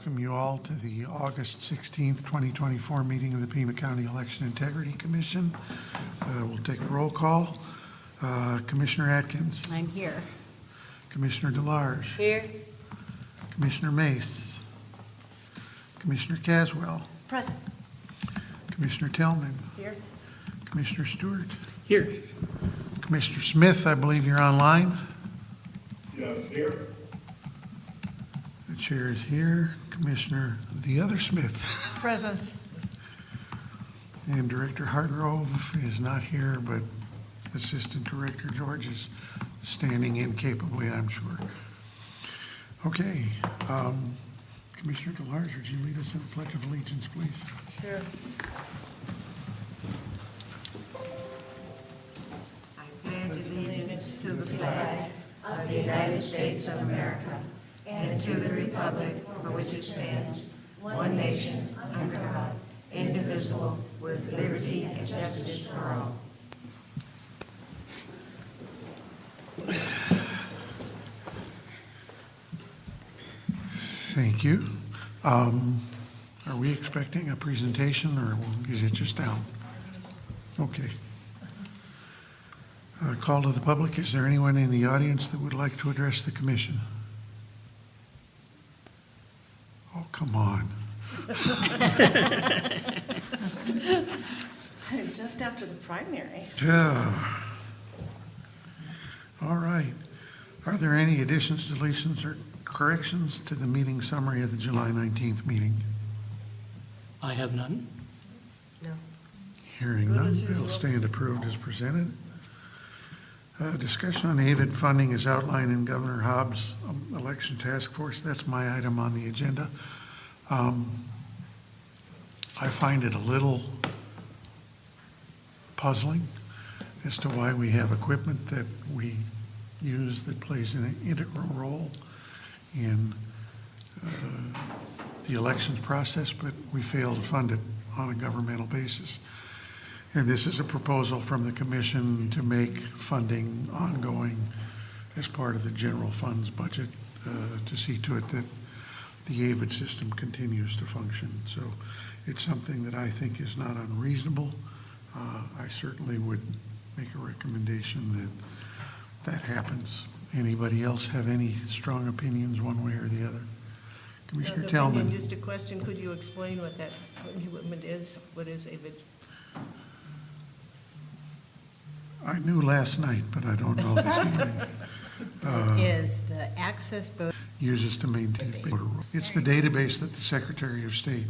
welcome you all to the August 16th, 2024 meeting of the Pima County Election Integrity Commission. We'll take a roll call. Commissioner Atkins. I'm here. Commissioner DeLarge. Here. Commissioner Mace. Commissioner Caswell. Present. Commissioner Tillman. Here. Commissioner Stewart. Here. Commissioner Smith, I believe you're online. Yes, here. The chair is here. Commissioner the other Smith. Present. And Director Hargrove is not here, but Assistant Director George is standing in capably, I'm sure. Okay. Commissioner DeLarge, would you lead us in the Pledge of Allegiance, please? Sure. I pledge allegiance to the flag of the United States of America and to the republic for which it stands, one nation, under God, indivisible, with liberty and justice for all. Thank you. Are we expecting a presentation, or is it just down? Okay. Call to the public. Is there anyone in the audience that would like to address the commission? Oh, come on. Just after the primary. Yeah. All right. Are there any additions, deletions, or corrections to the meeting summary of the July 19th meeting? I have none. No. Hearing none, they'll stand approved as presented. Discussion on AVID funding is outlined in Governor Hobbs' election task force. That's my item on the agenda. I find it a little puzzling as to why we have equipment that we use that plays an integral role in the elections process, but we fail to fund it on a governmental basis. And this is a proposal from the commission to make funding ongoing as part of the general funds budget to see to it that the AVID system continues to function. So it's something that I think is not unreasonable. I certainly would make a recommendation that happens. Anybody else have any strong opinions one way or the other? Commissioner Tillman. Just a question, could you explain what that equipment is? What is AVID? I knew last night, but I don't know this morning. Is the access vote? Uses to maintain voter rolls. It's the database that the Secretary of State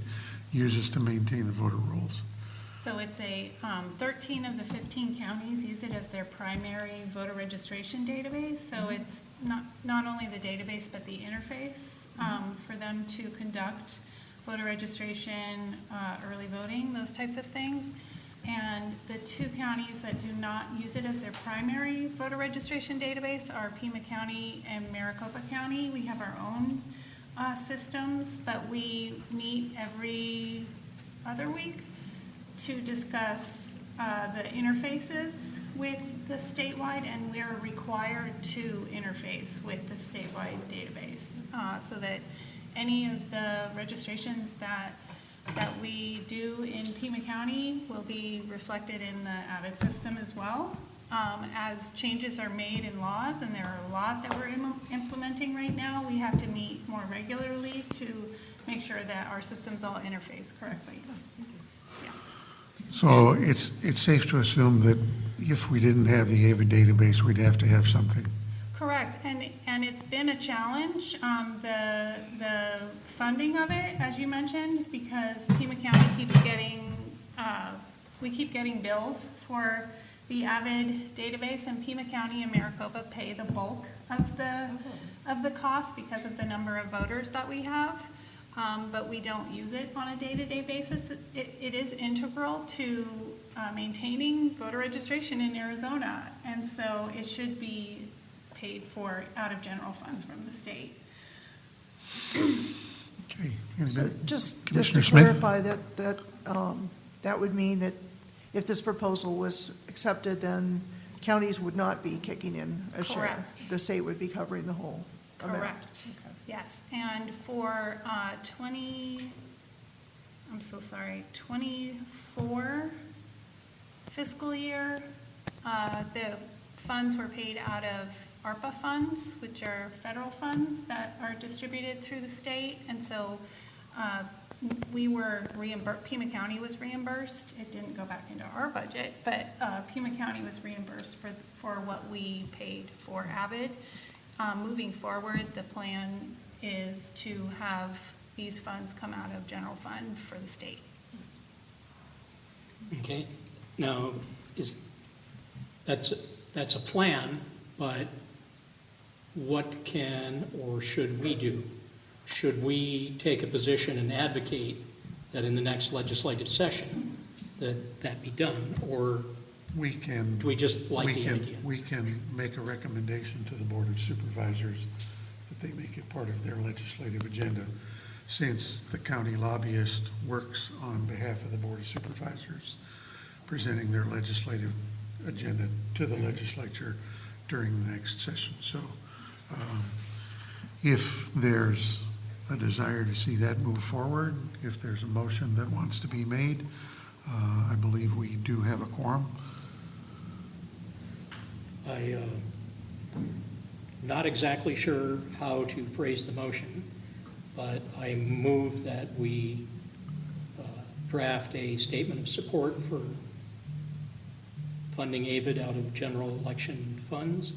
uses to maintain the voter rolls. So it's 13 of the 15 counties use it as their primary voter registration database. So it's not only the database, but the interface for them to conduct voter registration, early voting, those types of things. And the two counties that do not use it as their primary voter registration database are Pima County and Maricopa County. We have our own systems, but we meet every other week to discuss the interfaces with the statewide, and we're required to interface with the statewide database so that any of the registrations that we do in Pima County will be reflected in the AVID system as well. As changes are made in laws, and there are a lot that we're implementing right now, we have to meet more regularly to make sure that our systems all interface correctly. Yeah. So it's safe to assume that if we didn't have the AVID database, we'd have to have something. Correct, and it's been a challenge, the funding of it, as you mentioned, because Pima County keeps getting, we keep getting bills for the AVID database, and Pima County and Maricopa pay the bulk of the cost because of the number of voters that we have, but we don't use it on a day-to-day basis. It is integral to maintaining voter registration in Arizona, and so it should be paid for out of general funds from the state. Okay. So just to Commissioner Smith? clarify that would mean that if this proposal was accepted, then counties would not be kicking in a share. Correct. The state would be covering the whole amount. Correct. Okay. Yes, and for 24 fiscal year, the funds were paid out of ARPA funds, which are federal funds that are distributed through the state. And so we were reimbursed, Pima County was reimbursed. It didn't go back into our budget, but Pima County was reimbursed for what we paid for Avid. Moving forward, the plan is to have these funds come out of general fund for the state. Okay, now, that's a plan, but what can or should we do? Should we take a position and advocate that in the next legislative session that be done, or We can. do we just like we the can- idea? We can make a recommendation to the Board of Supervisors that they make it part of their legislative agenda. Since the county lobbyist works on behalf of the Board of Supervisors, presenting their legislative agenda to the legislature during the next session. So if there's a desire to see that move forward, if there's a motion that wants to be made, I believe we do have a quorum. Not exactly sure how to phrase the motion, but I move that we draft a statement of support for funding AVID out of general election funds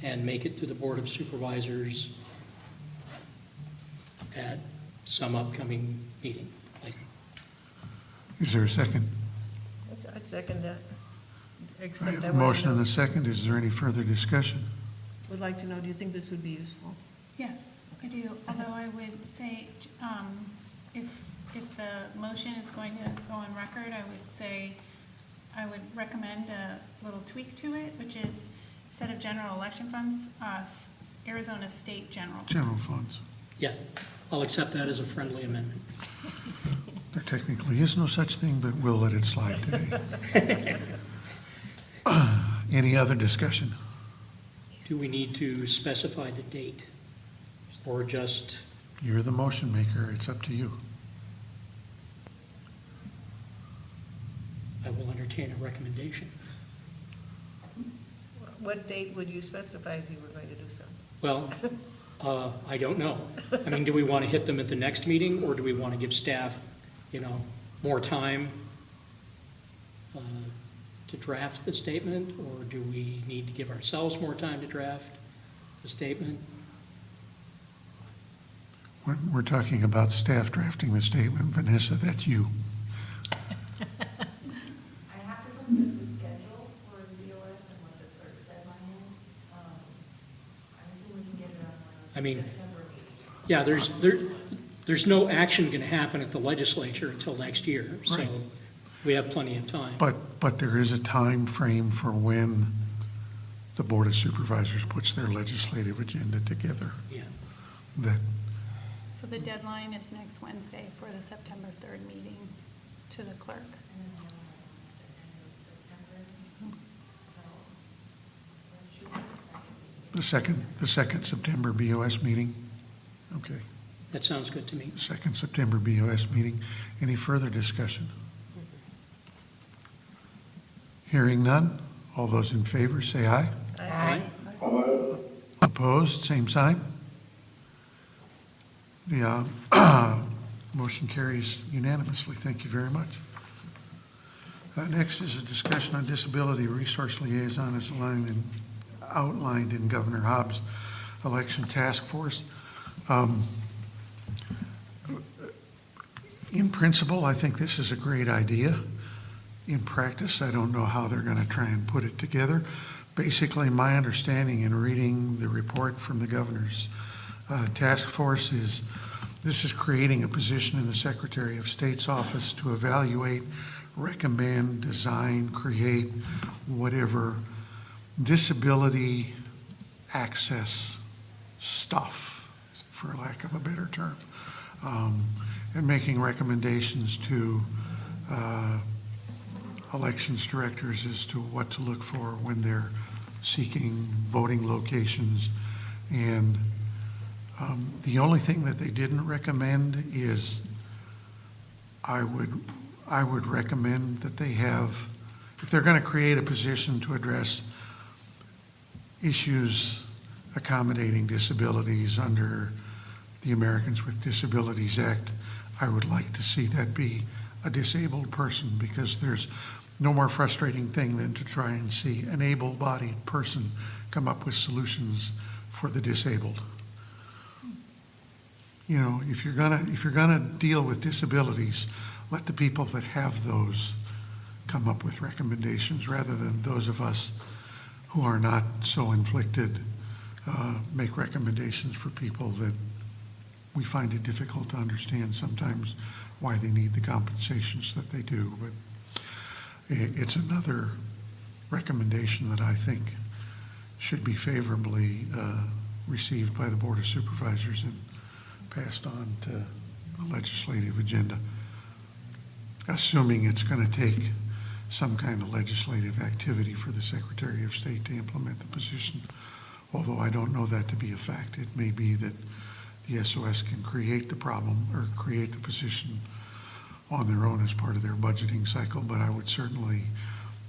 and make it to the Board of Supervisors at some upcoming meeting. Is there a second? I'd second that. I Except have I a want motion to and know, a second. Is there any further discussion? would like to know, do you think this would be useful? Yes, I do, although I would say, if the motion is going to go on record, I would say, I would recommend a little tweak to it, which is, instead of general election funds, Arizona State General. General funds. Yes, I'll accept that as a friendly amendment. There technically is no such thing, but we'll let it slide today. Any other discussion? Do we need to specify the date or just, You're the motion maker. It's up to you. I will entertain a recommendation? What date would you specify if you were going to do so? Well, I don't know. I mean, do we want to hit them at the next meeting, or do we want to give staff, more time to draft the statement, or do we need to give ourselves more time to draft the statement? We're talking about staff drafting the statement. Vanessa, that's you. I have to look at the schedule for the BOS and what the clerk's deadline is. I assume we can get it on the I mean, September meeting. Yeah, there's no action going to happen at the legislature until next year, so Right. we have plenty of time. But there is a time frame for when the Board of Supervisors puts their legislative agenda together. Yeah. That, So the deadline is next Wednesday for the September 3rd meeting to the clerk. And then the other one at the end of September. So let's shoot for the second meeting. the second September BOS meeting? Okay, That sounds good to me. second September BOS meeting. Any further discussion? Hearing none. All those in favor, say aye. Aye. Opposed, same sign. The motion carries unanimously. Thank you very much. Next is a discussion on disability resource liaison as outlined in Governor Hobbs' election task force. In principle, I think this is a great idea. In practice, I don't know how they're going to try and put it together. Basically, my understanding in reading the report from the governor's task force is this is creating a position in the Secretary of State's office to evaluate, recommend, design, create whatever disability access stuff, for lack of a better term, and making recommendations to elections directors as to what to look for when they're seeking voting locations and The only thing that they didn't recommend is I would recommend that they have, if they're going to create a position to address issues accommodating disabilities under the Americans with Disabilities Act, I would like to see that be a disabled person, because there's no more frustrating thing than to try and see an able-bodied person come up with solutions for the disabled. You know, if you're gonna deal with disabilities, let the people that have those come up with recommendations, rather than those of us who are not so inflicted make recommendations for people that we find it difficult to understand sometimes why they need the compensations that they do. But it's another recommendation that I think should be favorably received by the Board of Supervisors and passed on to the legislative agenda, assuming it's going to take some kind of legislative activity for the Secretary of State to implement the position. Although I don't know that to be a fact. It may be that the SOS can create the problem or create the position on their own as part of their budgeting cycle, but I would certainly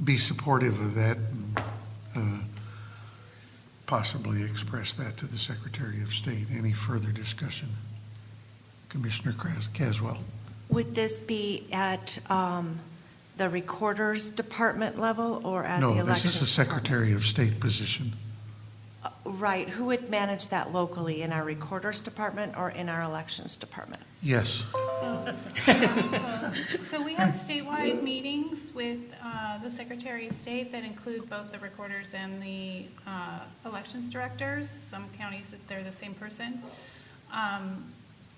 be supportive of that and possibly express that to the Secretary of State. Any further discussion? Commissioner Caswell. Would this be at the Recorder's Department level or at the No, Elections this is a Secretary of State position. Right. Who would manage that locally, in our Recorder's Department or in our Elections Department? Yes. So we have statewide meetings with the Secretary of State that include both the recorders and the elections directors. Some counties, they're the same person.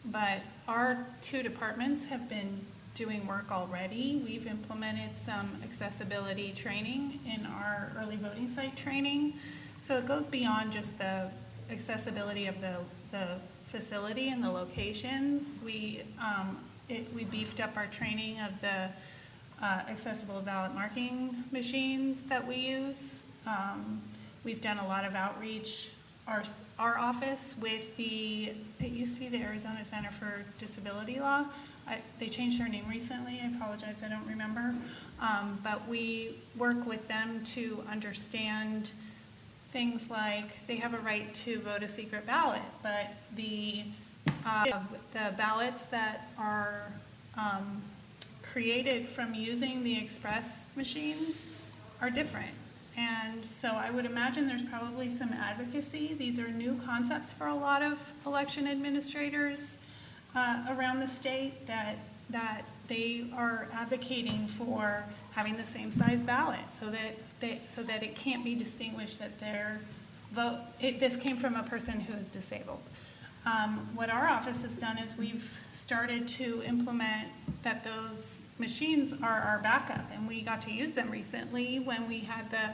But our two departments have been doing work already. We've implemented some accessibility training in our early voting site training. So it goes beyond just the accessibility of the facility and the locations. We beefed up our training of the accessible ballot marking machines that we use. We've done a lot of outreach. Our office with it used to be the Arizona Center for Disability Law. They changed their name recently. I apologize, I don't remember. But we work with them to understand things like they have a right to vote a secret ballot, but the ballots that are created from using the express machines are different. And so I would imagine there's probably some advocacy. These are new concepts for a lot of election administrators around the state that they are advocating for having the same size ballot so that it can't be distinguished that their vote, this came from a person who is disabled. What our office has done is we've started to implement that those machines are our backup, and we got to use them recently when we had the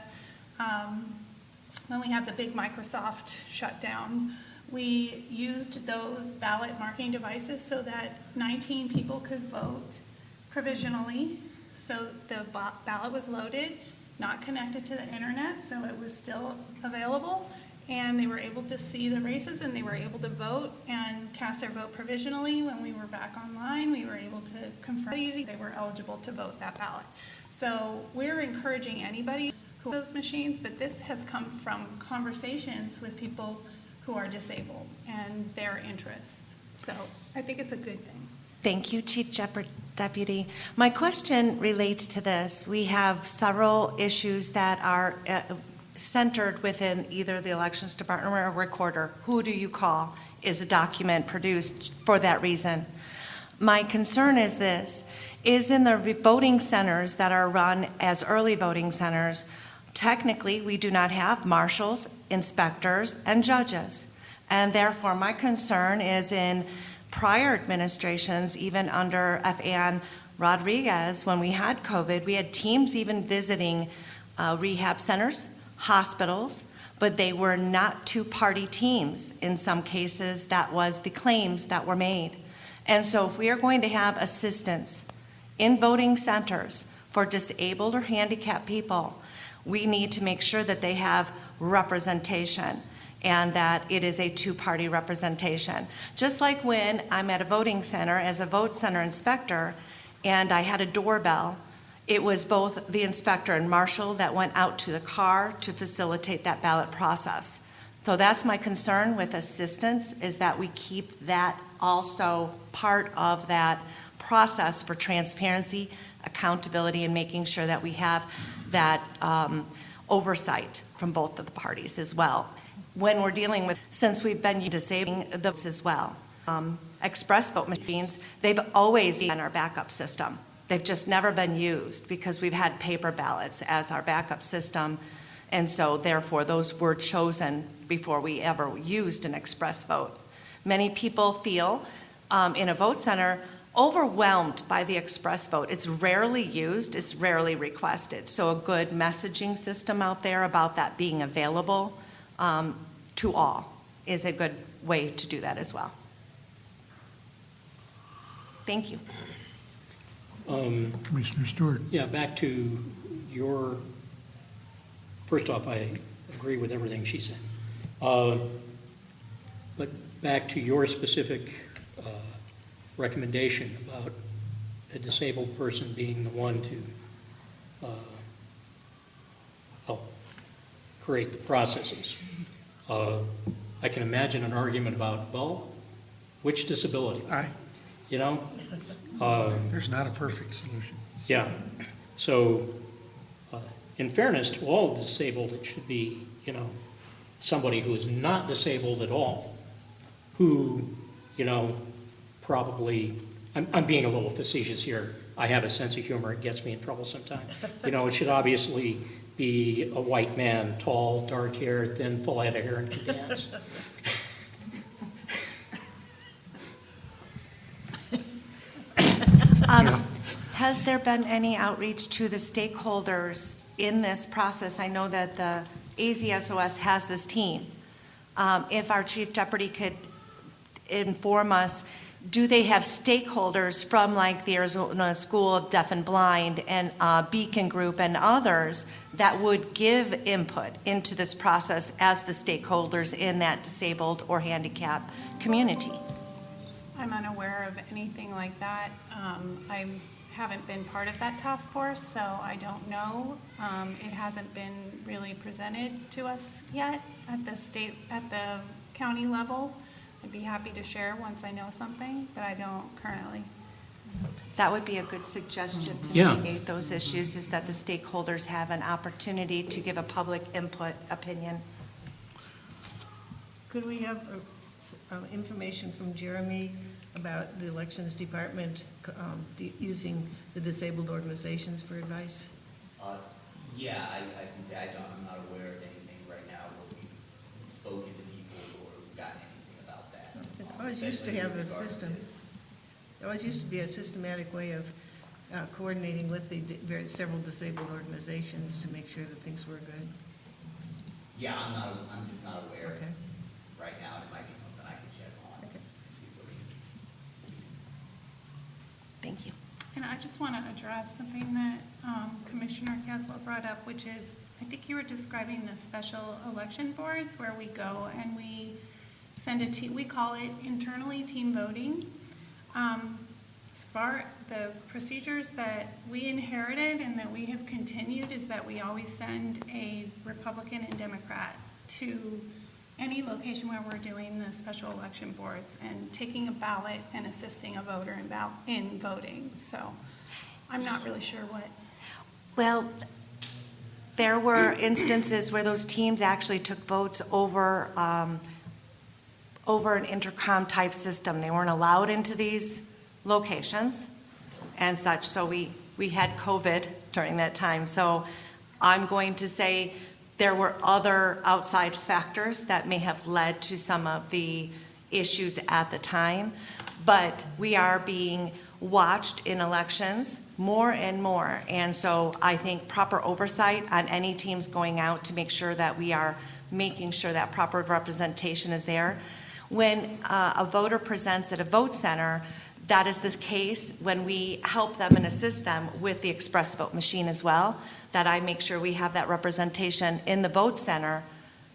big Microsoft shutdown. We used those ballot marking devices so that 19 people could vote provisionally. So the ballot was loaded, not connected to the internet, so it was still available. And they were able to see the races, and they were able to vote and cast their vote provisionally. When we were back online, we were able to confirm they were eligible to vote that ballot. So we're encouraging anybody who has those machines, but this has come from conversations with people who are disabled and their interests. So I think it's a good thing. Thank you, Chief Deputy. My question relates to this. We have several issues that are centered within either the Elections Department or a recorder. Who do you call? Is a document produced for that reason? My concern is this, is in the voting centers that are run as early voting centers, technically we do not have marshals, inspectors, and judges. And therefore my concern is in prior administrations, even under F.Ann Rodriguez, when we had COVID, we had teams even visiting rehab centers, hospitals, but they were not two-party teams. In some cases, that was the claims that were made. And so if we are going to have assistance in voting centers for disabled or handicapped people, we need to make sure that they have representation. and that it is a two-party representation. Just like when I'm at a voting center as a vote center inspector and I had a doorbell, it was both the inspector and marshal that went out to the car to facilitate that ballot process. So that's my concern with assistance, is that we keep that also part of that process for transparency, accountability, and making sure that we have that oversight from both of the parties as well. When we're dealing with, since we've been disabling those as well, express vote machines, they've always been our backup system. They've just never been used because we've had paper ballots as our backup system. And so therefore, those were chosen before we ever used an express vote. Many people feel in a vote center overwhelmed by the express vote. It's rarely used, it's rarely requested. So a good messaging system out there about that being available to all is a good way to do that as well. Thank you. Commissioner Stewart. Yeah, back to your, first off, I agree with everything she said. But back to your specific recommendation about a disabled person being the one to help create the processes. I can imagine an argument about, well, which disability? Aye. You know? There's not a perfect solution. Yeah. So, in fairness to all disabled, it should be, you know, somebody who is not disabled at all, who, you know, probably, I'm being a little facetious here. I have a sense of humor. It gets me in trouble sometimes. You know, it should obviously be a white man, tall, dark hair, thin, full head of hair, and can dance. Has there been any outreach to the stakeholders in this process? I know that the AZSOS has this team. If our chief deputy could inform us, do they have stakeholders from like the Arizona School of Deaf and Blind and Beacon Group and others that would give input into this process as the stakeholders in that disabled or handicapped community? I'm unaware of anything like that. I haven't been part of that task force, so I don't know. It hasn't been really presented to us yet at the county level. I'd be happy to share once I know something, but I don't currently. That would be a good suggestion to Yeah. mitigate those issues, is that the stakeholders have an opportunity to give a public input opinion. Could we have information from Jeremy about the elections department using the disabled organizations for advice? Yeah, I can say I'm not aware of anything right now where we've spoken to people or gotten anything about that. It always used to have a system. There always used to be a systematic way of coordinating with the several disabled organizations to make sure that things were good. Yeah, I'm just not aware Okay. right now. It might be something I can check on. Okay. See what we can. Thank you. And I just want to address something that Commissioner Caswell brought up, which is, I think you were describing the special election boards where we go and we send a team, we call it internally team voting. As far the procedures that we inherited and that we have continued is that we always send a Republican and Democrat to any location where we're doing the special election boards and taking a ballot and assisting a voter in voting. So I'm not really sure what. Well, there were instances where those teams actually took votes over an intercom type system. They weren't allowed into these locations and such. So we had COVID during that time. So I'm going to say there were other outside factors that may have led to some of the issues at the time. But we are being watched in elections more and more. And so I think proper oversight on any teams going out to make sure that we are making sure that proper representation is there. When a voter presents at a vote center, that is the case when we help them and assist them with the express vote machine as well, that I make sure we have that representation in the vote center,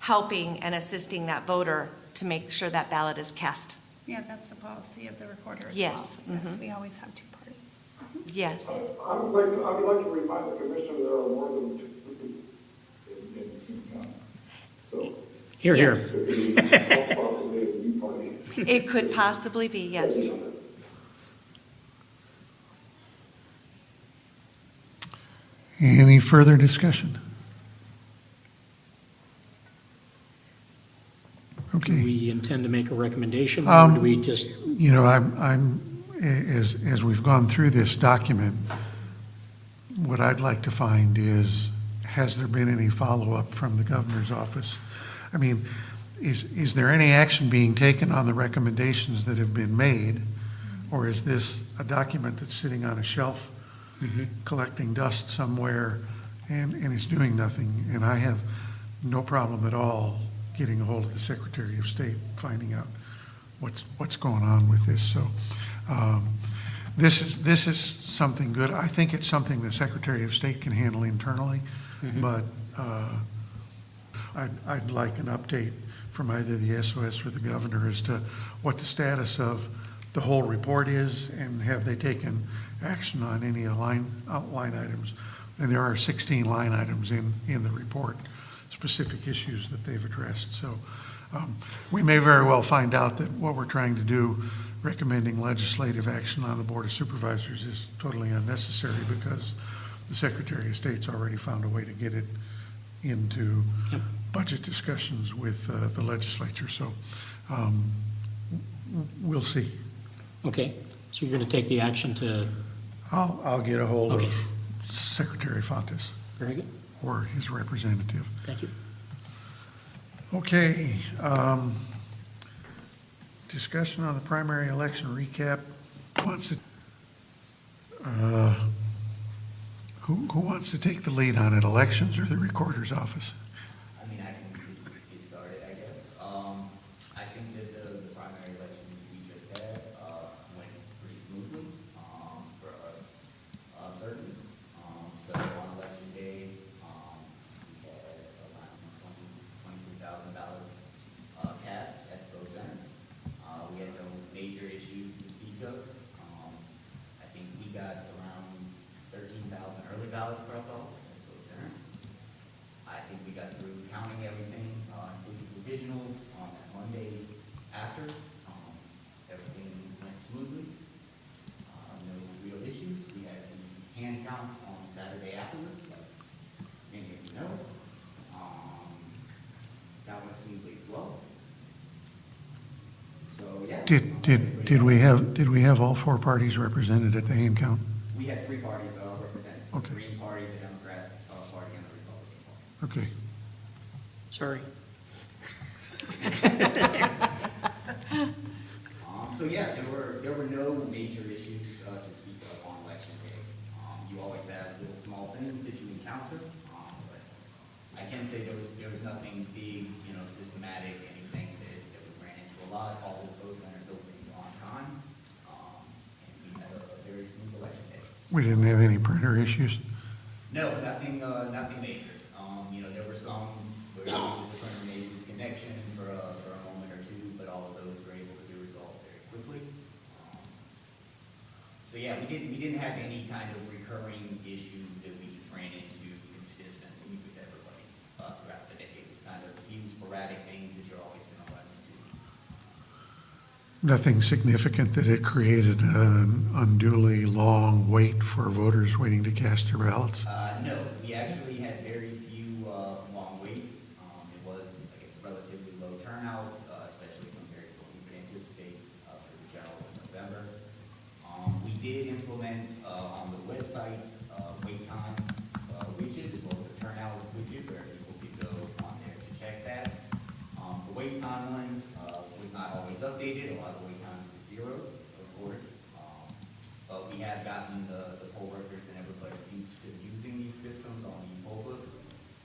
helping and assisting that voter to make sure that ballot is cast. Yeah, that's the policy of the recorder as Yes, well. Yes, mhm. we always have two parties. Yes. I would like to remind the commission there are more than two in Pima County. So Here, here. Yes. it could be possibly a new party. It could possibly be, yes. Any further discussion? Do Okay. we intend to make a recommendation, or do we just, You know, as we've gone through this document, what I'd like to find is, has there been any follow-up from the governor's office? I mean, is there any action being taken on the recommendations that have been made? Or is this a document that's sitting on a shelf, collecting dust somewhere, and is doing nothing? And I have no problem at all getting a hold of the Secretary of State, finding out what's going on with this. So this is something good. I think it's something the Secretary of State can handle internally, but I'd like an update from either the SOS or the governor as to what the status of the whole report is, and have they taken action on any line items. And there are 16 line items in the report, specific issues that they've addressed. So we may very well find out that what we're trying to do, recommending legislative action on the Board of Supervisors, is totally unnecessary because the Secretary of State's already found a way to get it into budget discussions with the legislature. So we'll see. okay, so you're going to take the action to, I'll get a hold Okay. of Secretary Fontes very good, or his representative. thank you. Okay, discussion on the primary election recap. Who wants to take the lead on it, elections or the recorder's office? I mean, I can get started, I guess. I think that the primary elections we just had, went pretty smoothly, for us, certainly. So on election day, we had around 23,000 ballots, cast at both centers. We had no major issues to speak of. I think we got around 13,000 early ballots dropped off at both centers. I think we got through counting everything, including provisionals on that Monday after. Everything went smoothly. No real issues. We had the hand count on Saturday afterwards, like many of you know. That went smoothly as well. So, yeah. Did we have all four parties represented at the hand count? We had three parties represented. So Okay. the Green Party, the Democrat Party, and the Republican Party. Okay. Sorry. So yeah, there were no major issues to speak of on election day. You always have little small things that you encounter, but I can say there was nothing big, systematic, anything that we ran into a lot. All of those centers opened on time, and we had a very smooth election day. We didn't have any printer issues? No, nothing major. There were some where the printer made a disconnection for a moment or two, but all of those were able to be resolved very quickly. So yeah, we didn't have any kind of recurring issue that we just ran into consistently with everybody throughout the day. It was kind of few sporadic things that you're always going to run into. Nothing significant that it created an unduly long wait for voters waiting to cast their ballots? No, we actually had very few long waits. It was, I guess, relatively low turnout, especially compared to what we could anticipate for the general in November. We did implement on the website wait time widget, as well as the turnout widget, where people could go on there to check that. The wait time one was not always updated. A lot of wait times were zero, of course. But we have gotten the poll workers and everybody used to using these systems on the poll book.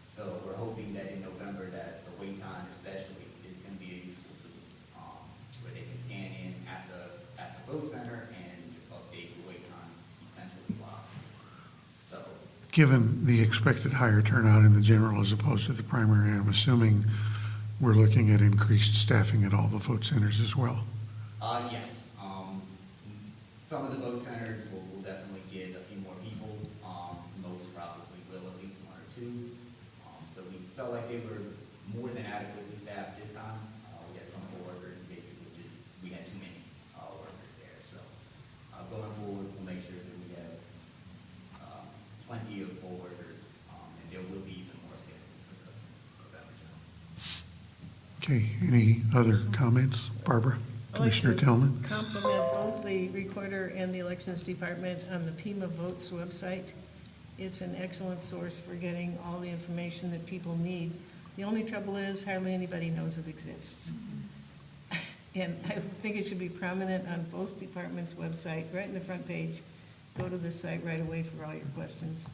So we're hoping that in November that the wait time especially is going to be a useful tool, where they can scan in at the vote center and update the wait times essentially live. So Given the expected higher turnout in the general as opposed to the primary, I'm assuming we're looking at increased staffing at all the vote centers as well. Yes. Some of the vote centers will definitely get a few more people. Most probably will, at least one or two. So we felt like they were more than adequately staffed this time. We had some poll workers, and basically just, we had too many workers there. So going forward, we'll make sure that we have plenty of poll workers, and there will be even more scheduled for the November general. Okay, any other comments? Barbara? Commissioner Tillman? Compliment both the recorder and the elections department on the Pima Votes website. It's an excellent source for getting all the information that people need. The only trouble is hardly anybody knows it exists. And I think it should be prominent on both departments' website, right in the front page. Go to the site right away for all your questions,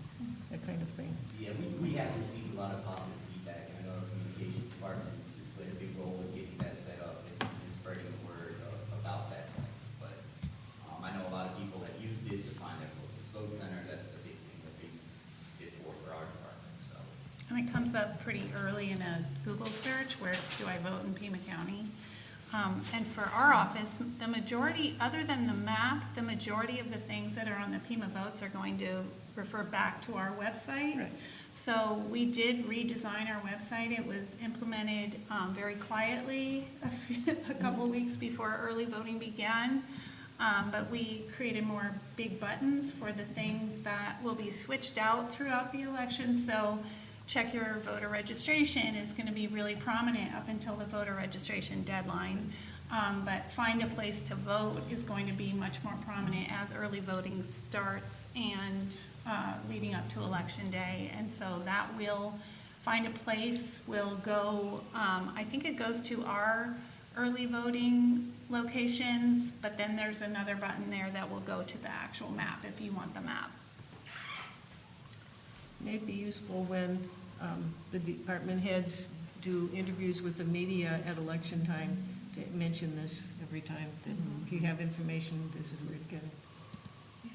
that kind of thing. Yeah, we have received a lot of positive feedback, and I know our communications department has played a big role in getting that set up and spreading the word about that site. But I know a lot of people that used it to find their closest vote center. That's the big thing that they use it for our department, so. And it comes up pretty early in a Google search, where do I vote in Pima County? And for our office, the majority, other than the map, the majority of the things that are on the Pima votes are going to refer back to our website. Right. So we did redesign our website. It was implemented very quietly a couple weeks before early voting began. But we created more big buttons for the things that will be switched out throughout the election. So check your voter registration is going to be really prominent up until the voter registration deadline. But find a place to vote is going to be much more prominent as early voting starts and leading up to election day. And so that will find a place, will go, I think it goes to our early voting locations, but then there's another button there that will go to the actual map if you want the map. May be useful when the department heads do interviews with the media at election time to mention this every time, that if you have information, this is where to get it.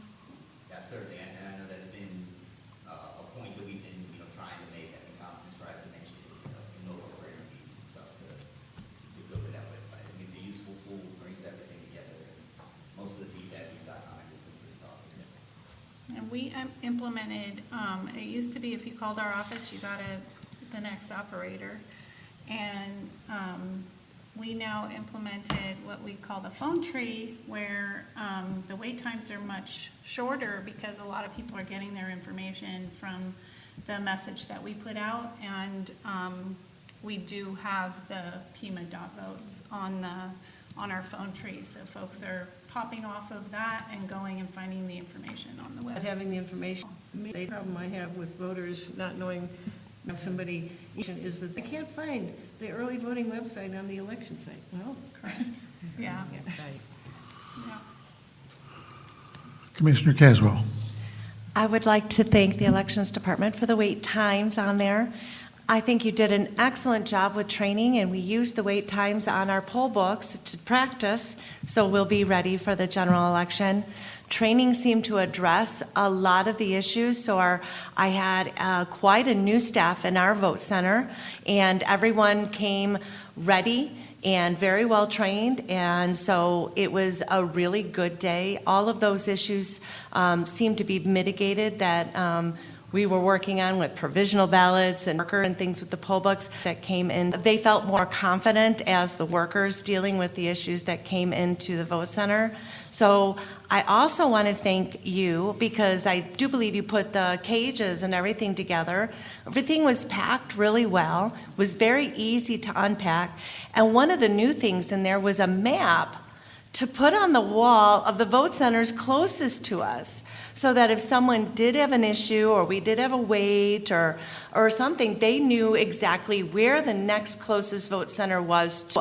Yeah, certainly, and I know that's been a point that we've been, trying to make. I think Constance tried to mention it, in those prayer meetings and stuff to go to that website. I think it's a useful tool, brings everything together, and most of the feedback we've gotten on it has been pretty positive. And we implemented, it used to be if you called our office, you got the next operator. And we now implemented what we call the phone tree, where the wait times are much shorter because a lot of people are getting their information from the message that we put out. And we do have the Pima votes on our phone tree. So folks are popping off of that and going and finding the information on the But web. having the information, the problem I have with voters not knowing if somebody is that they can't find the early voting website on the election site. Well, Correct. Yeah. right. Yeah. Commissioner Caswell? I would like to thank the Elections Department for the wait times on there. I think you did an excellent job with training, and we used the wait times on our poll books to practice, so we'll be ready for the general election. Training seemed to address a lot of the issues, so I had quite a new staff in our vote center, and everyone came ready and very well trained, and so it was a really good day. All of those issues seemed to be mitigated that we were working on with provisional ballots and worker and things with the poll books that came in. They felt more confident as the workers dealing with the issues that came into the vote center. So I also want to thank you, because I do believe you put the cages and everything together. Everything was packed really well, was very easy to unpack. And one of the new things in there was a map to put on the wall of the vote centers closest to us, so that if someone did have an issue or we did have a wait or something, they knew exactly where the next closest vote center was.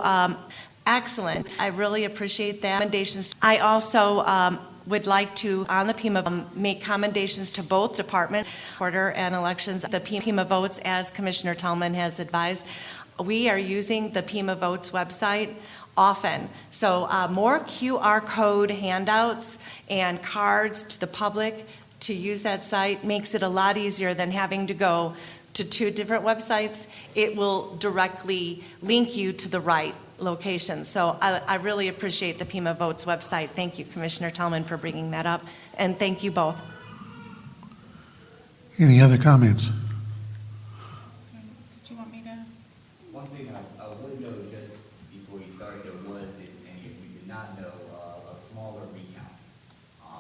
Excellent. I really appreciate that. Recommendations. I also would like to, on the Pima, make commendations to both department, order and elections, the Pima votes, as Commissioner Tillman has advised. We are using the Pima votes website often. So more QR code handouts and cards to the public to use that site makes it a lot easier than having to go to two different websites, it will directly link you to the right location. So I really appreciate the Pima Votes website. Thank you, Commissioner Tellman, for bringing that up, and thank you both. Any other comments? Did you want me to? One thing I would know just before you started, there was, if any of you did not know, a smaller recount.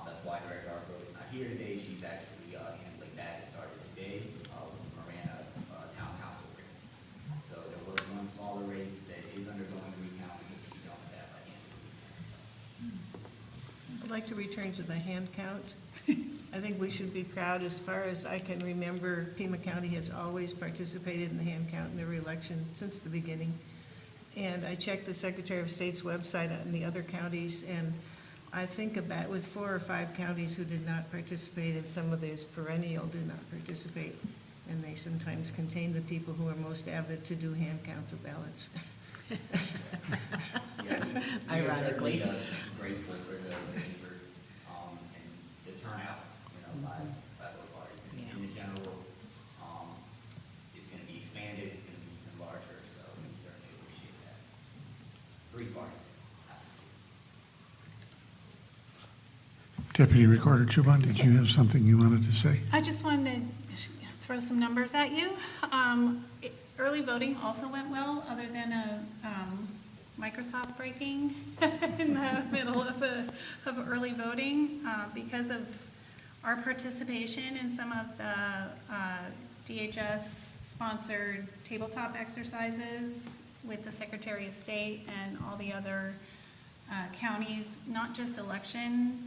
That's why Director Arbro is not here today. She's actually handling that. It started today with Marana Town Council race. So there was one smaller race that is undergoing a recount. We can be done with that by the end of the weekend. I'd like to return to the hand count. I think we should be proud. As far as I can remember, Pima County has always participated in the hand count in every election since the beginning. And I checked the Secretary of State's website on the other counties, and I think about, it was 4 or 5 counties who did not participate, and some of those perennial did not participate. And they sometimes contain the people who are most avid to do hand counts of ballots. Ironically. We are certainly grateful for the neighbors and the turnout, by both parties. And in the general, it's going to be expanded, it's going to be even larger, so we certainly appreciate that. 3 parties, obviously. Deputy Recorder Chuban, did you have something you wanted to say? I just wanted to throw some numbers at you. Early voting also went well, other than a Microsoft breaking in the middle of early voting because of our participation in some of the DHS-sponsored tabletop exercises with the Secretary of State and all the other counties, not just election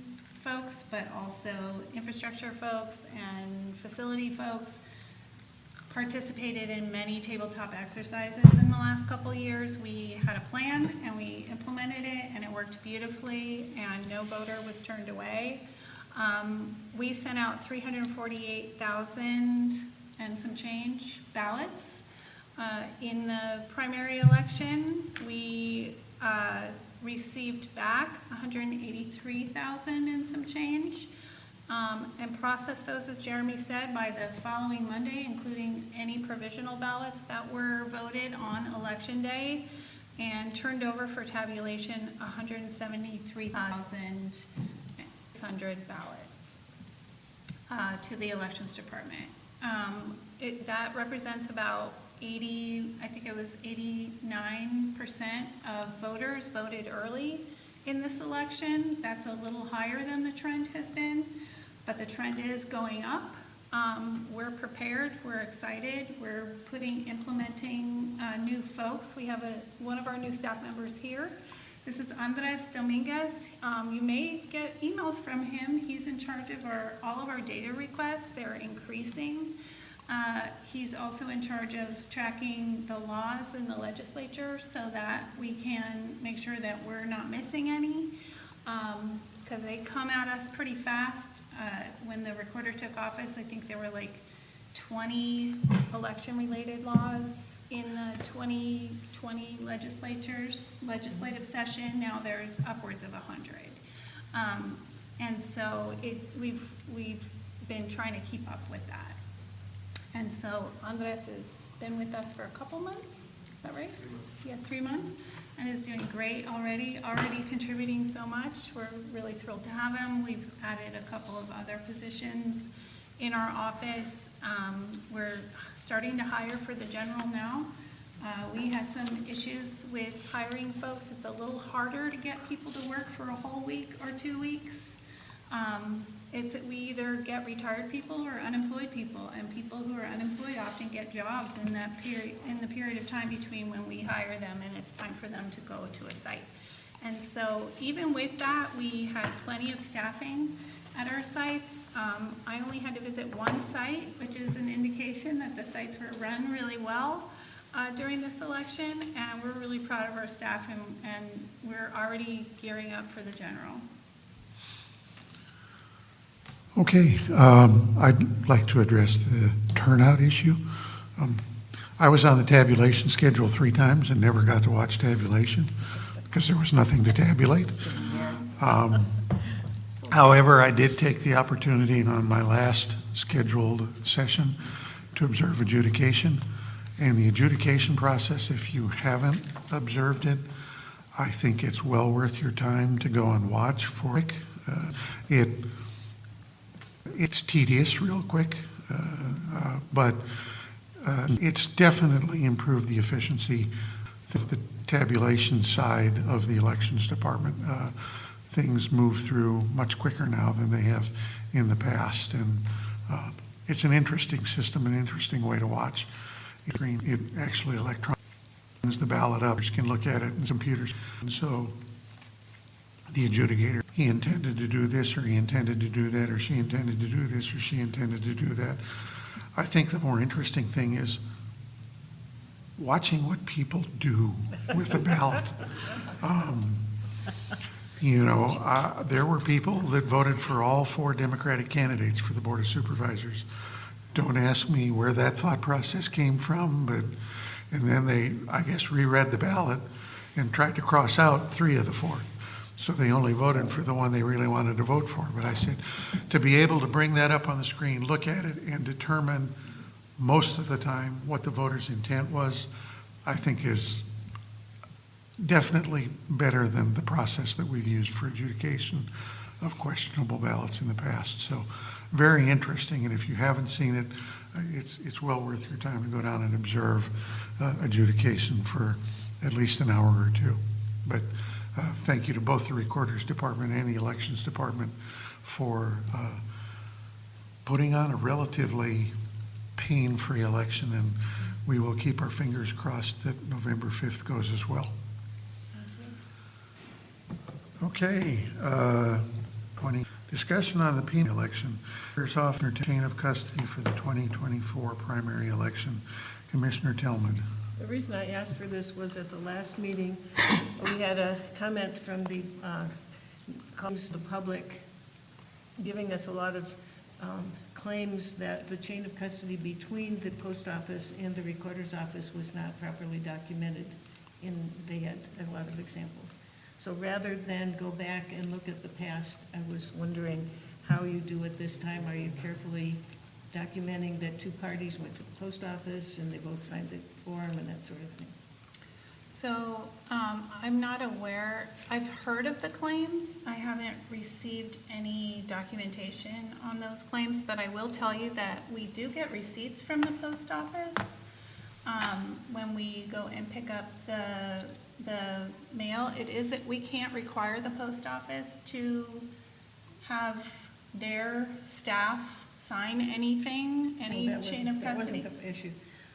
folks, but also infrastructure folks and facility folks, participated in many tabletop exercises in the last couple of years. We had a plan and we implemented it, and it worked beautifully, and no voter was turned away. We sent out 348,000 and some change ballots. In the primary election, we received back 183,000 and some change, and processed those, as Jeremy said, by the following Monday, including any provisional ballots that were voted on Election Day, and turned over for tabulation 173,600 ballots to the Elections Department. That represents about 89% of voters voted early in this election. That's a little higher than the trend has been, but the trend is going up. We're prepared, we're excited, we're implementing new folks. We have one of our new staff members here. This is Andres Dominguez. You may get emails from him. He's in charge of all of our data requests. They're increasing. He's also in charge of tracking the laws in the legislature so that we can make sure that we're not missing any, because they come at us pretty fast. When the recorder took office, I think there were like 20 election-related laws in the 2020 legislative session. Now there's upwards of 100. And so we've been trying to keep up with that. And so Andres has been with us for a couple months, is that right? 3 months. Yeah, 3 months, and is doing great already contributing so much. We're really thrilled to have him. We've added a couple of other positions in our office. We're starting to hire for the general now. We had some issues with hiring folks. It's a little harder to get people to work for a whole week or 2 weeks. We either get retired people or unemployed people, and people who are unemployed often get jobs in the period of time between when we hire them and it's time for them to go to a site. And so even with that, we had plenty of staffing at our sites. I only had to visit one site, which is an indication that the sites were run really well during this election, and we're really proud of our staff, and we're already gearing up for the general. Okay, I'd like to address the turnout issue. I was on the tabulation schedule 3 times and never got to watch tabulation because there was nothing to tabulate. However, I did take the opportunity on my last scheduled session to observe adjudication. And the adjudication process, if you haven't observed it, I think it's well worth your time to go and watch for it. It's tedious real quick, but it's definitely improved the efficiency of the tabulation side of the elections department. Things move through much quicker now than they have in the past, and it's an interesting system, an interesting way to watch. It actually electronics the ballot up. You can look at it in computers. And so the adjudicator, he intended to do this, or he intended to do that, or she intended to do this, or she intended to do that. I think the more interesting thing is watching what people do with the ballot. There were people that voted for all 4 Democratic candidates for the Board of Supervisors. Don't ask me where that thought process came from, and then they, I guess, reread the ballot and tried to cross out 3 of the 4. So they only voted for the one they really wanted to vote for. But I said, to be able to bring that up on the screen, look at it, and determine most of the time what the voter's intent was, I think is definitely better than the process that we've used for adjudication of questionable ballots in the past. So very interesting, and if you haven't seen it, it's well worth your time to go down and observe adjudication for at least an hour or 2. But thank you to both the Recorder's Department and the Elections Department for putting on a relatively pain-free election, and we will keep our fingers crossed that November 5th goes as well. Okay, 20. Discussion on the Pima election. There's often chain of custody for the 2024 primary election. Commissioner Tillman. The reason I asked for this was at the last meeting, we had a comment from the public giving us a lot of claims that the chain of custody between the post office and the recorder's office was not properly documented, and they had a lot of examples. So rather than go back and look at the past, I was wondering how you do it this time. Are you carefully documenting that 2 parties went to the post office and they both signed the form and that sort of thing? So I'm not aware. I've heard of the claims. I haven't received any documentation on those claims, but I will tell you that we do get receipts from the post office when we go and pick up the mail. We can't require the post office to have their staff sign anything, any chain of custody. That wasn't the issue.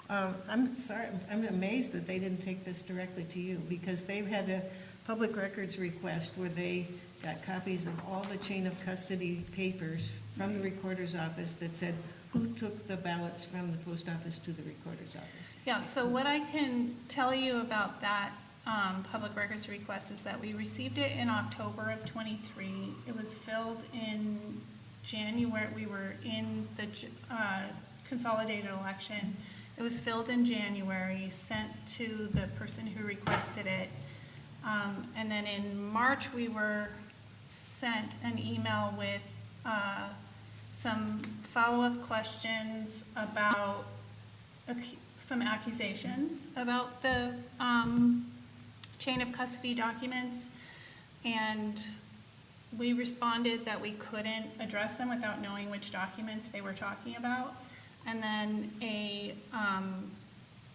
I'm sorry, I'm amazed that they didn't take this directly to you, because they've had a public records request where they got copies of all the chain of custody papers from the recorder's office that said who took the ballots from the post office to the recorder's office. Yeah, so what I can tell you about that public records request is that we received it in October of 23. It was filled in January. We were in the consolidated election. It was filled in January, sent to the person who requested it. And then in March, we were sent an email with some follow-up questions about some accusations about the chain of custody documents, and we responded that we couldn't address them without knowing which documents they were talking about. And then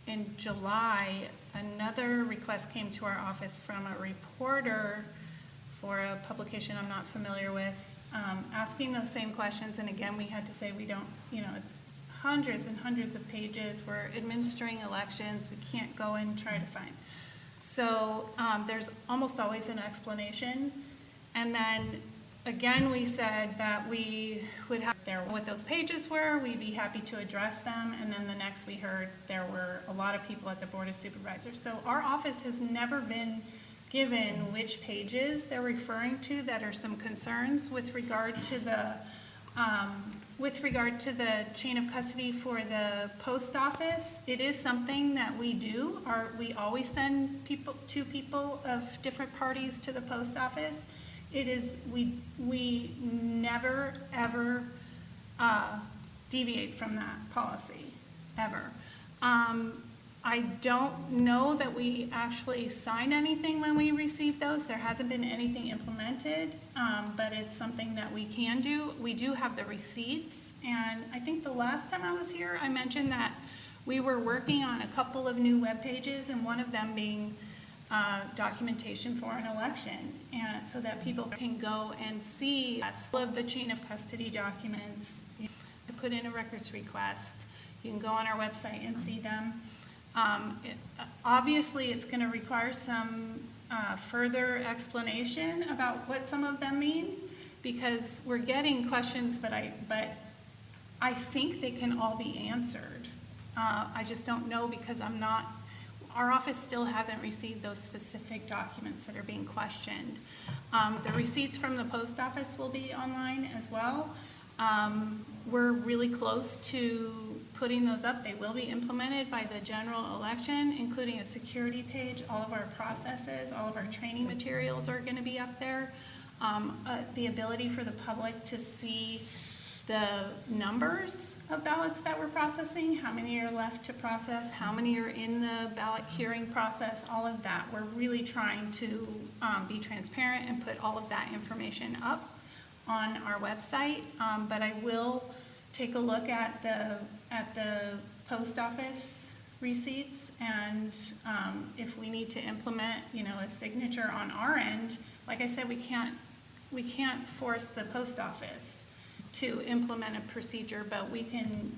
in July, another request came to our office from a reporter for a publication I'm not familiar with, asking those same questions. And again, we had to say we don't, it's hundreds and hundreds of pages. We're administering elections. We can't go and try to find. So there's almost always an explanation. And then again, we said that we would have what those pages were. We'd be happy to address them. And then the next we heard there were a lot of people at the Board of Supervisors. So our office has never been given which pages they're referring to that are some concerns with regard to the chain of custody for the post office. It is something that we do. We always send two people of different parties to the post office. It is, we never, ever deviate from that policy. ever. I don't know that we actually sign anything when we receive those. There hasn't been anything implemented, but it's something that we can do. We do have the receipts, and I think the last time I was here, I mentioned that we were working on a couple of new web pages, and one of them being documentation for an election, and so that people can go and see all of the chain of custody documents. To put in a records request, you can go on our website and see them. Obviously, it's going to require some further explanation about what some of them mean, because we're getting questions, but I think they can all be answered. I just don't know, because our office still hasn't received those specific documents that are being questioned. The receipts from the post office will be online as well. We're really close to putting those up. They will be implemented by the general election, including a security page. All of our processes, all of our training materials are going to be up there. The ability for the public to see the numbers of ballots that we're processing, how many are left to process, how many are in the ballot curing process, all of that. We're really trying to be transparent and put all of that information up on our website, but I will take a look at the post office receipts, and if we need to implement, a signature on our end, like I said, we can't force the post office to implement a procedure, but we can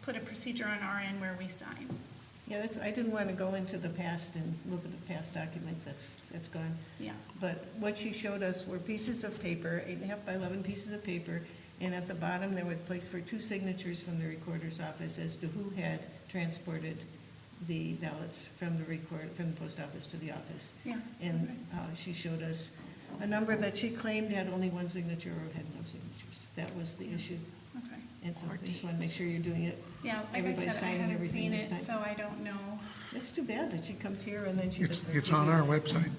put a procedure on our end where we sign. Yeah, I didn't want to go into the past and look at the past documents, that's gone. Yeah. But what she showed us were pieces of paper, 8.5 by 11 pieces of paper, and at the bottom there was place for 2 signatures from the recorder's office as to who had transported the ballots from the post office to the office. Yeah. And she showed us a number that she claimed had only 1 signature or had no signatures. That was the issue. Okay. And so I just want to make sure you're doing it. Yeah, like I Everybody's said, I signing haven't everything seen this it, time. so I don't know. It's too bad that she comes here and then she does that. It's on our website.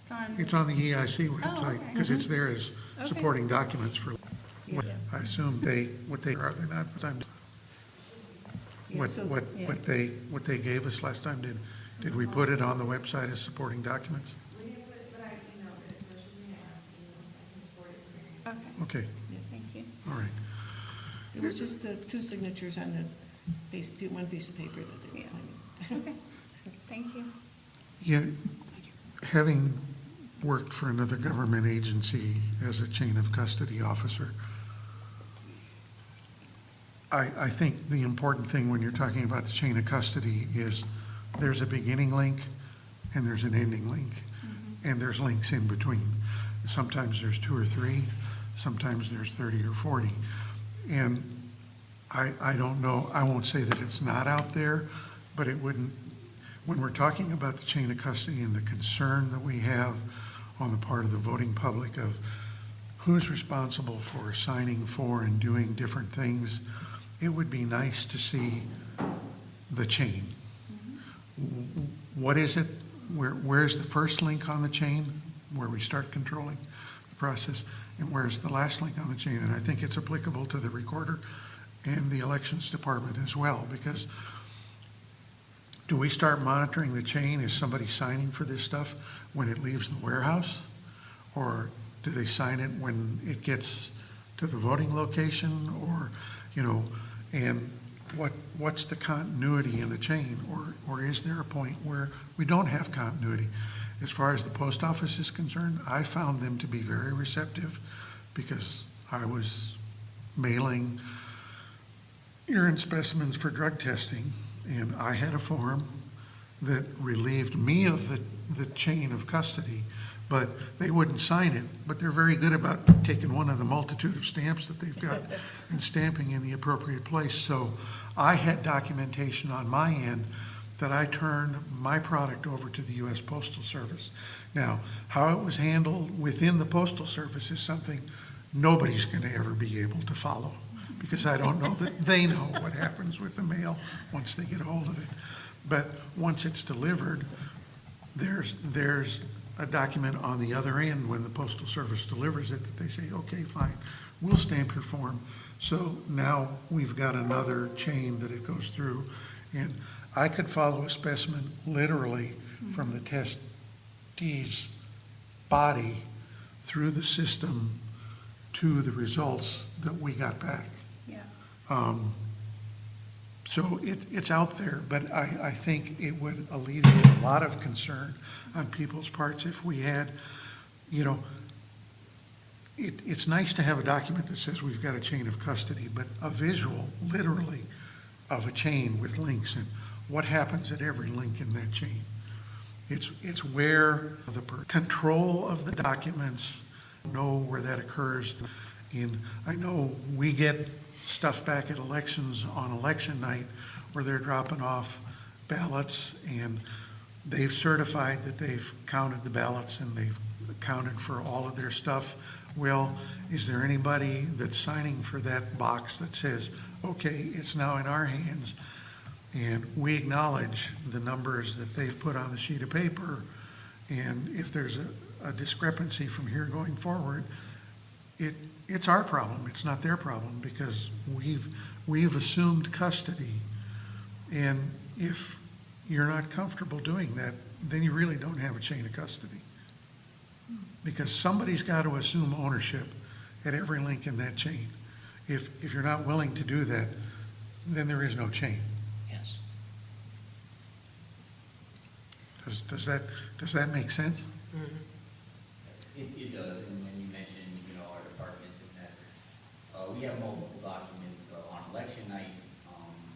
It's on. It's on the EIC website, okay. because it's there as Okay. supporting documents for, Yeah. I assume what they not for time. Yeah, What so- yeah. they gave us last time, did we put it on the website as supporting documents? We didn't put it, but I emailed it, so should we have, I can forward it to you. Okay, Okay, thank you. all right. It was just 2 signatures on the one piece of paper that they were Yeah. claiming. Okay, thank you. Yeah, having worked for another government agency as a chain of custody officer, I think the important thing when you're talking about the chain of custody is there's a beginning link and there's an ending link, and there's links in between. Sometimes there's 2 or 3, sometimes there's 30 or 40. And I don't know, I won't say that it's not out there, but it wouldn't, when we're talking about the chain of custody and the concern that we have on the part of the voting public of who's responsible for signing for and doing different things, it would be nice to see the chain. What is it? Where's the first link on the chain where we start controlling the process, and where's the last link on the chain? And I think it's applicable to the recorder and the elections department as well, because do we start monitoring the chain? Is somebody signing for this stuff when it leaves the warehouse? Or do they sign it when it gets to the voting location? Or, and what's the continuity in the chain? Or is there a point where we don't have continuity? As far as the post office is concerned, I found them to be very receptive, because I was mailing urine specimens for drug testing, and I had a form that relieved me of the chain of custody, but they wouldn't sign it. But they're very good about taking one of the multitude of stamps that they've got and stamping in the appropriate place. So I had documentation on my end that I turned my product over to the U.S. Postal Service. Now, how it was handled within the Postal Service is something nobody's going to ever be able to follow, because I don't know that they know what happens with the mail once they get a hold of it. But once it's delivered, there's a document on the other end when the Postal Service delivers it that they say, okay, fine, we'll stamp your form. So now we've got another chain that it goes through. And I could follow a specimen literally from the testee's body through the system to the results that we got back. Yeah. So it's out there, but I think it would alleviate a lot of concern on people's parts if we had, it's nice to have a document that says we've got a chain of custody, but a visual, literally, of a chain with links and what happens at every link in that chain. It's where the control of the documents, know where that occurs. And I know we get stuff back at elections on election night where they're dropping off ballots and they've certified that they've counted the ballots and they've accounted for all of their stuff. Well, is there anybody that's signing for that box that says, okay, it's now in our hands and we acknowledge the numbers that they've put on the sheet of paper, and if there's a discrepancy from here going forward, it's our problem, it's not their problem, because we've assumed custody. And if you're not comfortable doing that, then you really don't have a chain of custody. Because somebody's got to assume ownership at every link in that chain. If you're not willing to do that, then there is no chain. Yes. Does that make sense? It does, and when you mentioned, our department, we have multiple documents on election night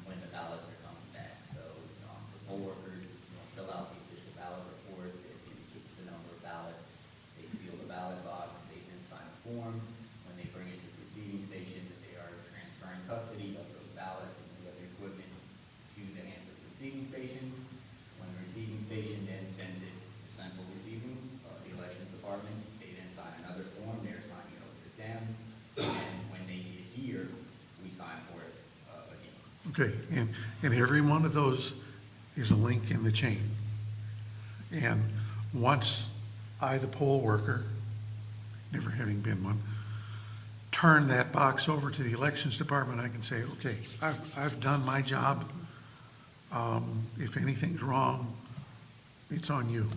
when the ballots are coming back. So the poll workers fill out the official ballot report that indicates the number of ballots. They seal the ballot box. They then sign a form when they bring it to the receiving station that they are transferring custody of those ballots and the other equipment to the hands of the receiving station. When the receiving station then sends it to central receiving, the elections department, they then sign another form. They're signing it over to them. And when they get here, we sign for it again. Okay, and every one of those is a link in the chain. And once I, the poll worker, never having been one, turn that box over to the elections department, I can say, okay, I've done my job. If anything's wrong, it's on you.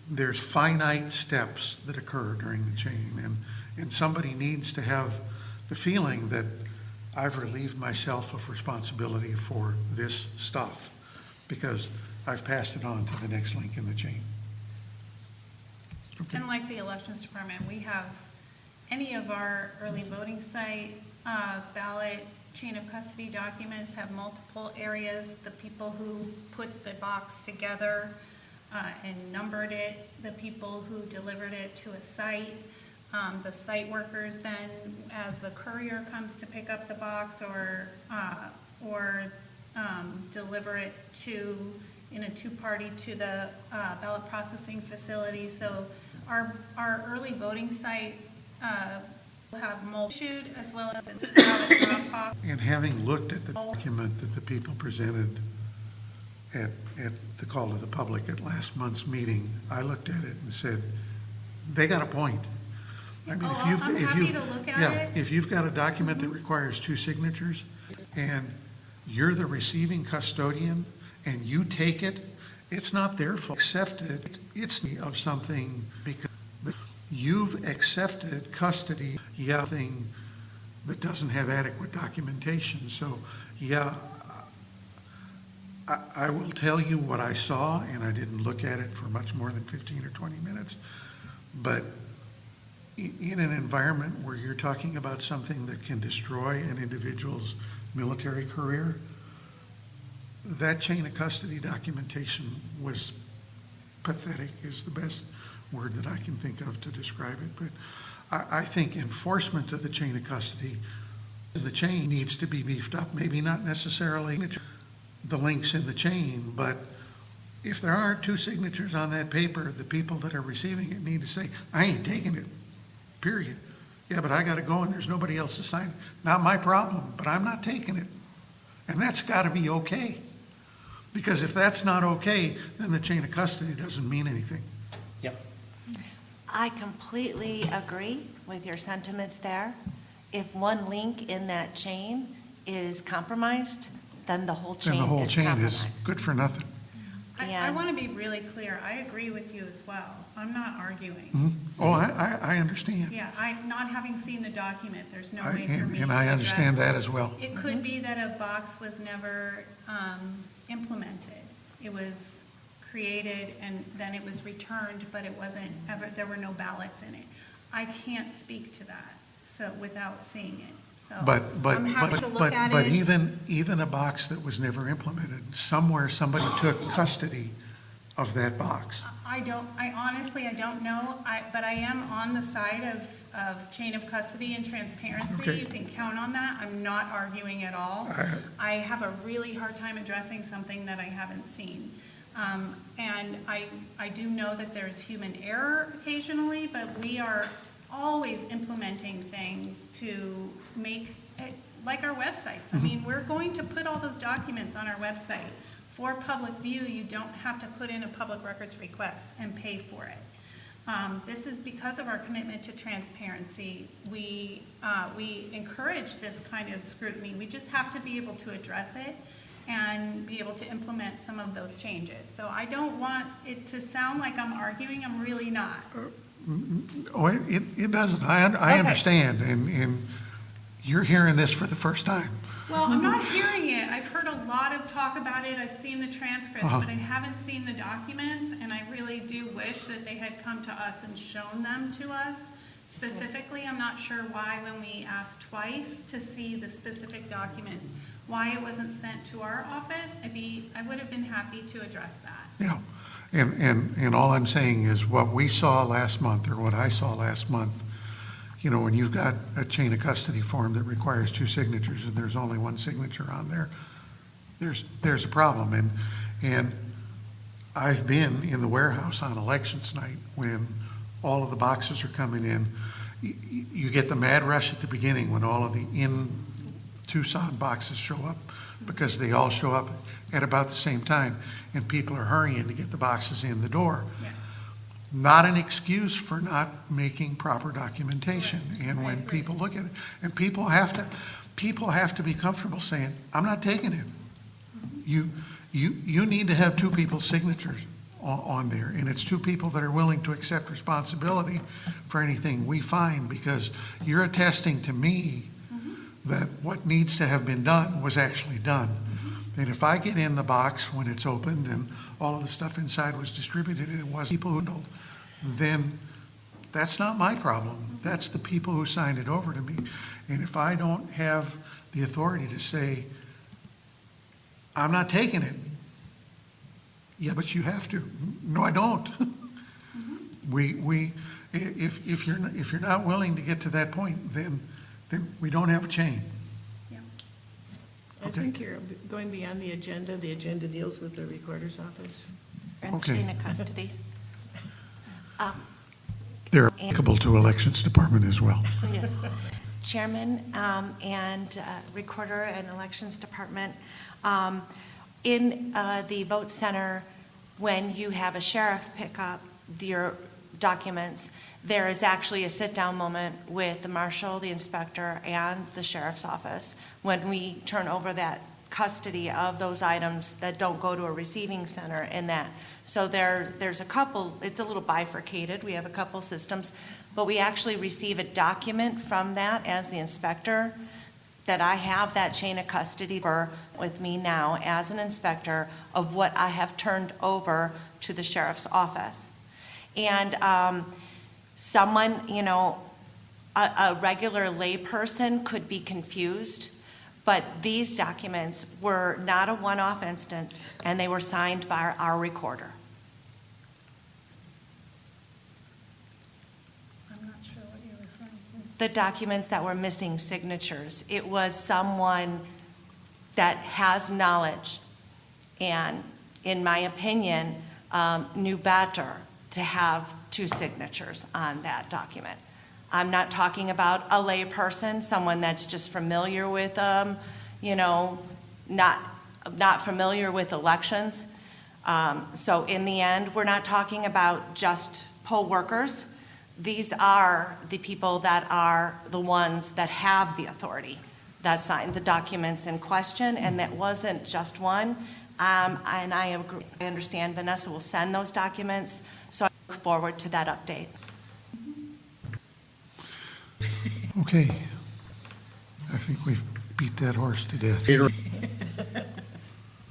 There's finite steps that occur during the chain, and somebody needs to have the feeling that I've relieved myself of responsibility for this stuff because I've passed it on to the next link in the chain. Okay. And like the elections department, we have any of our early voting site ballot chain of custody documents have multiple areas. The people who put the box together and numbered it, the people who delivered it to a site, the site workers then, as the courier comes to pick up the box or deliver it in a two-party to the ballot processing facility. So our early voting site will have issued as well as a ballot drop-off. And having looked at the document that the people presented at the call to the public at last month's meeting, I looked at it and said, they got a point. I mean, I'm happy to look at it. If you've got a document that requires 2 signatures and you're the receiving custodian and you take it, it's not their fault. Accepted, it's of something because you've accepted custody, thing that doesn't have adequate documentation. So, I will tell you what I saw, and I didn't look at it for much more than 15 or 20 minutes, but in an environment where you're talking about something that can destroy an individual's military career, that chain of custody documentation was pathetic, is the best word that I can think of to describe it. But I think enforcement of the chain of custody, the chain needs to be beefed up, maybe not necessarily the links in the chain, but if there aren't 2 signatures on that paper, the people that are receiving it need to say, I ain't taking it, period. Yeah, but I got to go and there's nobody else to sign. Not my problem, but I'm not taking it. And that's got to be okay. Because if that's not okay, then the chain of custody doesn't mean anything. Yep. I completely agree with your sentiments there. If one link in that chain is compromised, then the whole chain Then the whole is chain is compromised. good for nothing. I And- want to be really clear. I agree with you as well. I'm not arguing. Mhm. Oh, I understand. Yeah, not having seen the document, there's no I- way for and- me to and I understand address- that as well. It could be that a box was never implemented. It was created and then it was returned, but it wasn't ever, there were no ballots in it. I can't speak to that, so, without seeing it. So But I'm happy to look at it. even a box that was never implemented, somewhere somebody took custody of that box. I honestly, I don't know, but I am on the side of chain of custody and transparency. Okay. You can count on that. I'm not arguing at all. I have a really hard time addressing something that I haven't seen. And I do know that there's human error occasionally, but we are always implementing things to make it, like our websites. I mean, we're going to put all those documents on our website. For public view, you don't have to put in a public records request and pay for it. This is because of our commitment to transparency. We encourage this kind of scrutiny. We just have to be able to address it and be able to implement some of those changes. So I don't want it to sound like I'm arguing. I'm really not. Oh, it doesn't. I Okay. understand, and you're hearing this for the first time. Well, I'm not hearing it. I've heard a lot of talk about it. I've seen the transcripts, but I haven't seen the documents, and I really do wish that they had come to us and shown them to us specifically. I'm not sure why, when we asked twice to see the specific documents, why it wasn't sent to our office. I would have been happy to address that. Yeah, and all I'm saying is what we saw last month, or what I saw last month, you know, when you've got a chain of custody form that requires 2 signatures and there's only 1 signature on there, there's a problem. And I've been in the warehouse on elections night when all of the boxes are coming in. You get the mad rush at the beginning when all of the in Tucson boxes show up, because they all show up at about the same time, and people are hurrying to get the boxes in the door. Yes. Not an excuse for not making proper documentation. And when people look at it, and people have to be comfortable saying, I'm not taking it. You need to have 2 people's signatures on there, and it's 2 people that are willing to accept responsibility for anything we find, because you're attesting to me that what needs to have been done was actually done. And if I get in the box when it's opened and all of the stuff inside was distributed and it was people who don't, then that's not my problem. That's the people who signed it over to me. And if I don't have the authority to say, I'm not taking it. Yeah, but you have to. No, I don't. If you're not willing to get to that point, then we don't have a chain. Yeah. I Okay. think you're going beyond the agenda. The agenda deals with the recorder's office. And Okay. chain of custody. They're applicable to elections department as well. Yeah. Chairman and Recorder and Elections Department, in the vote center, when you have a sheriff pick up your documents, there is actually a sit-down moment with the marshal, the inspector, and the sheriff's office when we turn over that custody of those items that don't go to a receiving center in that. So there's a couple, it's a little bifurcated. We have a couple systems, but we actually receive a document from that as the inspector that I have that chain of custody with me now as an inspector of what I have turned over to the sheriff's office. And someone, you know, a regular layperson could be confused, but these documents were not a one-off instance, and they were signed by our recorder. I'm not sure what you're referring to. The documents that were missing signatures, it was someone that has knowledge and, in my opinion, knew better to have 2 signatures on that document. I'm not talking about a lay person, someone that's just familiar with, you know, not familiar with elections. So in the end, we're not talking about just poll workers. these are the people that are the ones that have the authority that signed the documents in question, and that wasn't just one. And I agree. I understand Vanessa will send those documents, so I look forward to that update. Okay. I think we've beat that horse to death.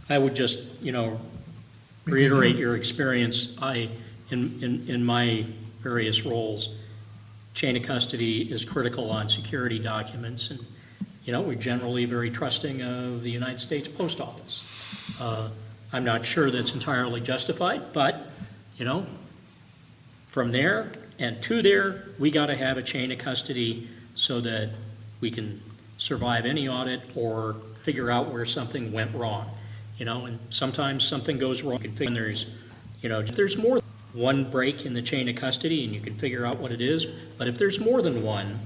I would just, reiterate your experience. In my various roles, chain of custody is critical on security documents, and, we're generally very trusting of the United States Post Office. I'm not sure that's entirely justified, but, from there and to there, we got to have a chain of custody so that we can survive any audit or figure out where something went wrong. And sometimes something goes wrong, and there's, if there's more than one break in the chain of custody and you can figure out what it is, but if there's more than one,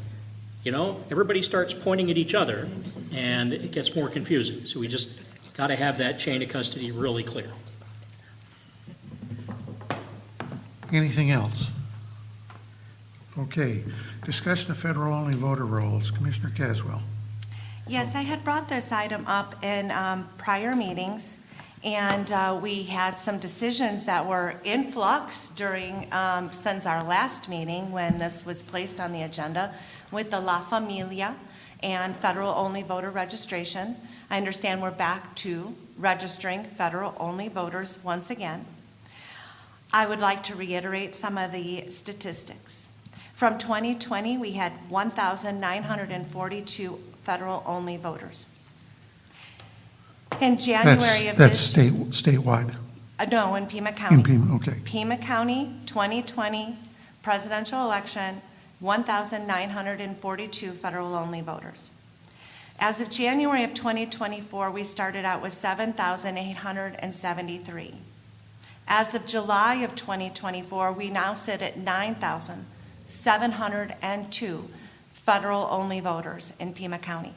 everybody starts pointing at each other and it gets more confusing. So we just got to have that chain of custody really clear. Anything else? Okay. Discussion of federal-only voter rolls. Commissioner Caswell. Yes, I had brought this item up in prior meetings, and we had some decisions that were in flux since our last meeting when this was placed on the agenda with the La Familia and federal-only voter registration. I understand we're back to registering federal-only voters once again. I would like to reiterate some of the statistics. From 2020, we had 1,942 federal-only voters. In January of That's this... statewide? No, in Pima County. In Pima, okay. Pima County, 2020 presidential election, 1,942 federal-only voters. As of January of 2024, we started out with 7,873. As of July of 2024, we now sit at 9,702 federal-only voters in Pima County.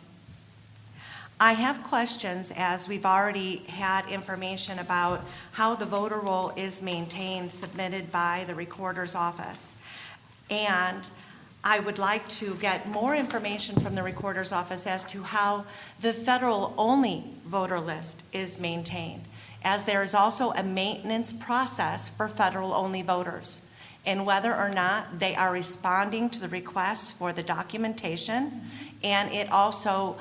I have questions, as we've already had information about how the voter roll is maintained, submitted by the recorder's office. And I would like to get more information from the recorder's office as to how the federal-only voter list is maintained, as there is also a maintenance process for federal-only voters, and whether or not they are responding to the requests for the documentation. And it also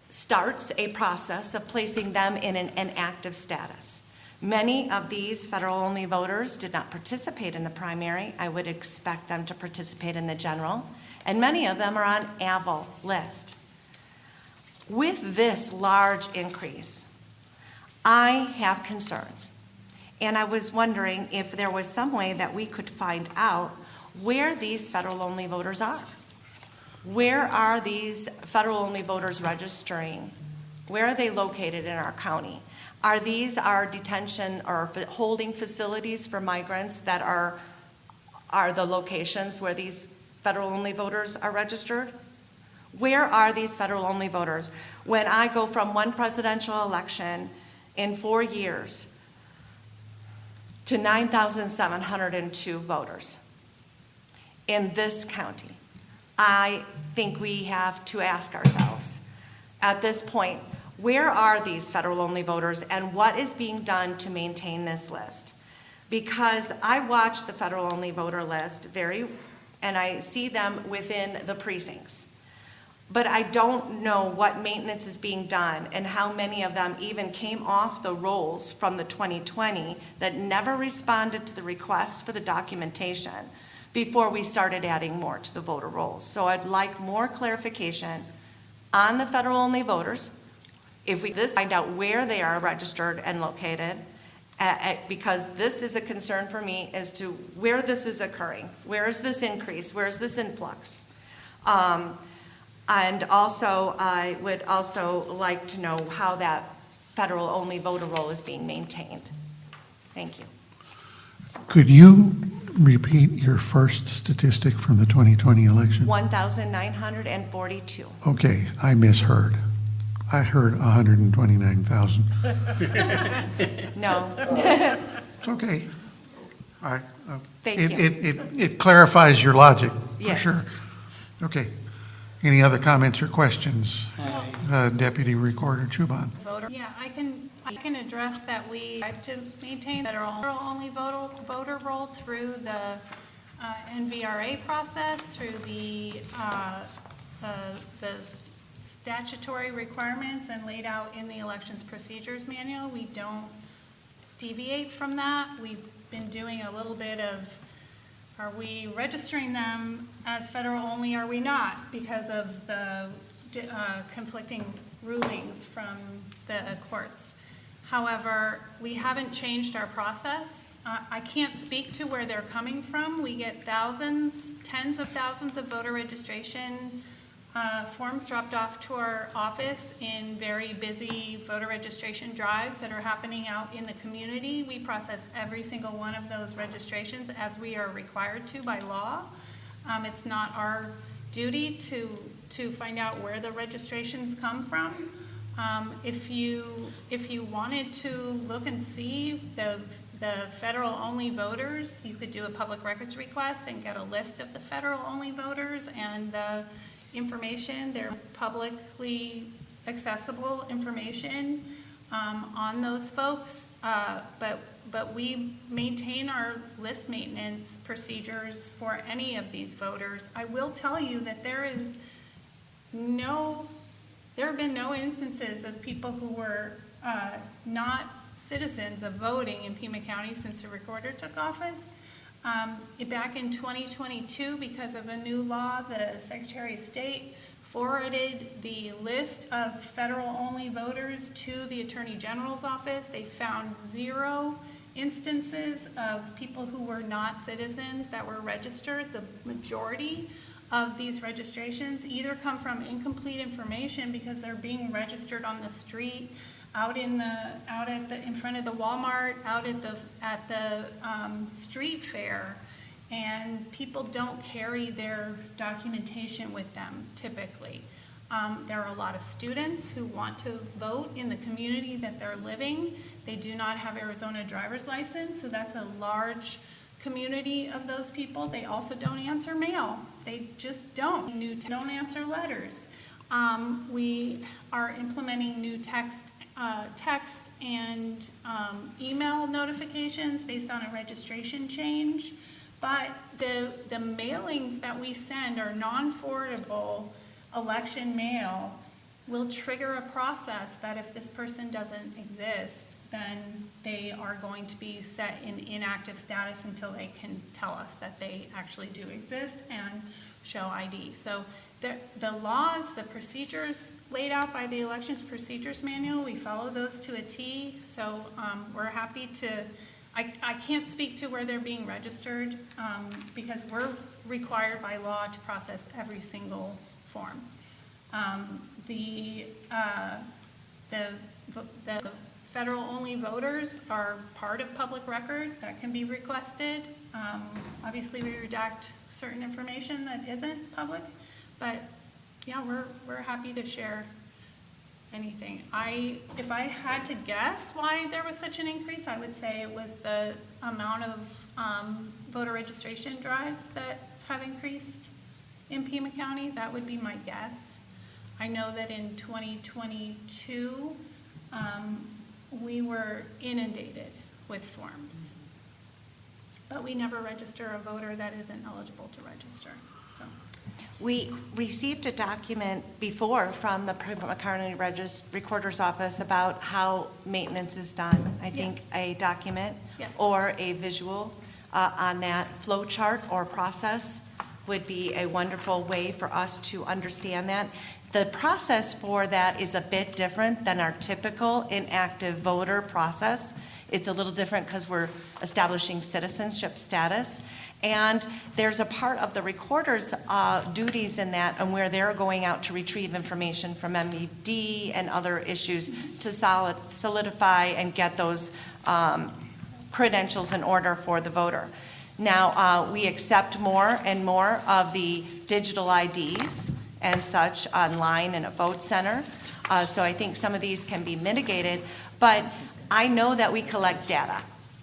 starts a process of placing them in an inactive status. Many of these federal-only voters did not participate in the primary. I would expect them to participate in the general, and many of them are on AVIL list. With this large increase, I have concerns. And I was wondering if there was some way that we could find out where these federal-only voters are. Where are these federal-only voters registering? Where are they located in our county? Are these our detention or holding facilities for migrants that are the locations where these federal-only voters are registered? Where are these federal-only voters? When I go from one presidential election in 4 years to 9,702 voters in this county, I think we have to ask ourselves at this point, where are these federal-only voters and what is being done to maintain this list? Because I watch the federal-only voter list and I see them within the precincts. But I don't know what maintenance is being done and how many of them even came off the rolls from the 2020 that never responded to the requests for the documentation before we started adding more to the voter rolls. So I'd like more clarification on the federal-only voters. If we find out where they are registered and located, because this is a concern for me as to where this is occurring. Where is this increase? Where is this influx? And also, I would also like to know how that federal-only voter roll is being maintained. Thank you. Could you repeat your first statistic from the 2020 election? 1,942. Okay, I misheard. I heard 129,000. No. It's okay. I, Thank it- you. It clarifies your logic, for Yes. sure. Okay. Any other comments or questions? Deputy Recorder Chuban. Yeah, I can address that. We have to maintain federal-only voter roll through the NVRA process, through the statutory requirements and laid out in the Elections Procedures Manual. We don't deviate from that. We've been doing a little bit of, are we registering them as federal only, are we not? Because of the conflicting rulings from the courts. However, we haven't changed our process. I can't speak to where they're coming from. We get thousands, tens of thousands of voter registration forms dropped off to our office in very busy voter registration drives that are happening out in the community. We process every single one of those registrations as we are required to by law. It's not our duty to find out where the registrations come from. If you wanted to look and see the federal-only voters, you could do a public records request and get a list of the federal-only voters and the information. They're publicly accessible information on those folks, but we maintain our list maintenance procedures for any of these voters. I will tell you that there have been no instances of people who were not citizens of voting in Pima County since the recorder took office. Back in 2022, because of a new law, the Secretary of State forwarded the list of federal-only voters to the Attorney General's office. They found 0 instances of people who were not citizens that were registered. The majority of these registrations either come from incomplete information because they're being registered on the street, in front of the Walmart, at the street fair, and people don't carry their documentation with them typically. There are a lot of students who want to vote in the community that they're living. They do not have Arizona driver's license, so that's a large community of those people. They also don't answer mail. They just don't answer letters. We are implementing new text and email notifications based on a registration change, but the mailings that we send are non-forwardable election mail will trigger a process that if this person doesn't exist, then they are going to be set in inactive status until they can tell us that they actually do exist and show ID. So the laws, the procedures laid out by the Elections Procedures Manual, we follow those to a T. So we're happy to, I can't speak to where they're being registered because we're required by law to process every single form. The federal-only voters are part of public record that can be requested. Obviously, we redact certain information that isn't public, but yeah, we're happy to share anything. If I had to guess why there was such an increase, I would say it was the amount of voter registration drives that have increased in Pima County. That would be my guess. I know that in 2022, we were inundated with forms, but we never register a voter that isn't eligible to register, so. We received a document before from the Pima County Recorder's Office about how maintenance is done. I think Yes. a document Yes. or a visual on that flow chart or process would be a wonderful way for us to understand that. The process for that is a bit different than our typical inactive voter process. It's a little different because we're establishing citizenship status. And there's a part of the recorder's duties in that and where they're going out to retrieve information from MED and other issues to solidify and get those credentials in order for the voter. Now, we accept more and more of the digital IDs and such online in a vote center. So I think some of these can be mitigated, but I know that we collect data.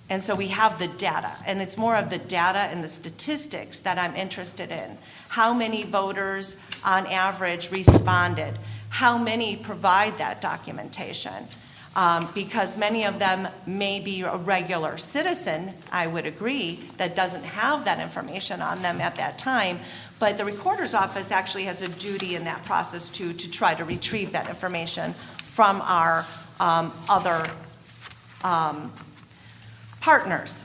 And so we have the data, and it's more of the data and the statistics that I'm interested in. How many voters on average responded? How many provide that documentation? Because many of them may be a regular citizen, I would agree, that doesn't have that information on them at that time. But the recorder's office actually has a duty in that process to try to retrieve that information from our other partners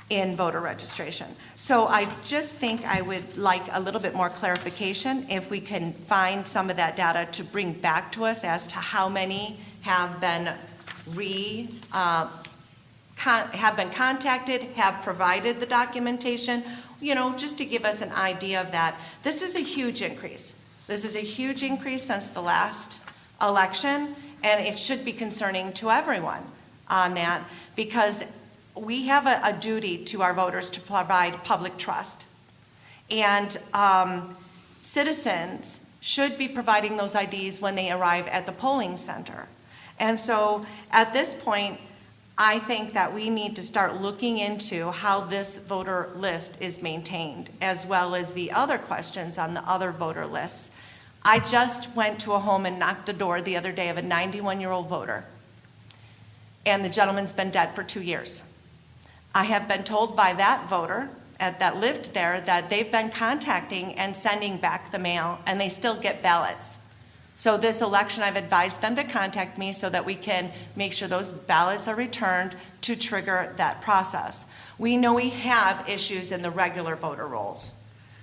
in voter registration. So I just think I would like a little bit more clarification if we can find some of that data to bring back to us as to how many have been contacted, have provided the documentation, just to give us an idea of that. This is a huge increase. This is a huge increase since the last election, and it should be concerning to everyone on that, because we have a duty to our voters to provide public trust. And citizens should be providing those IDs when they arrive at the polling center. And so at this point, I think that we need to start looking into how this voter list is maintained, as well as the other questions on the other voter lists. I just went to a home and knocked the door the other day of a 91-year-old voter, and the gentleman's been dead for 2 years. I have been told by that voter that lived there that they've been contacting and sending back the mail, and they still get ballots. So this election, I've advised them to contact me so that we can make sure those ballots are returned to trigger that process. We know we have issues in the regular voter rolls.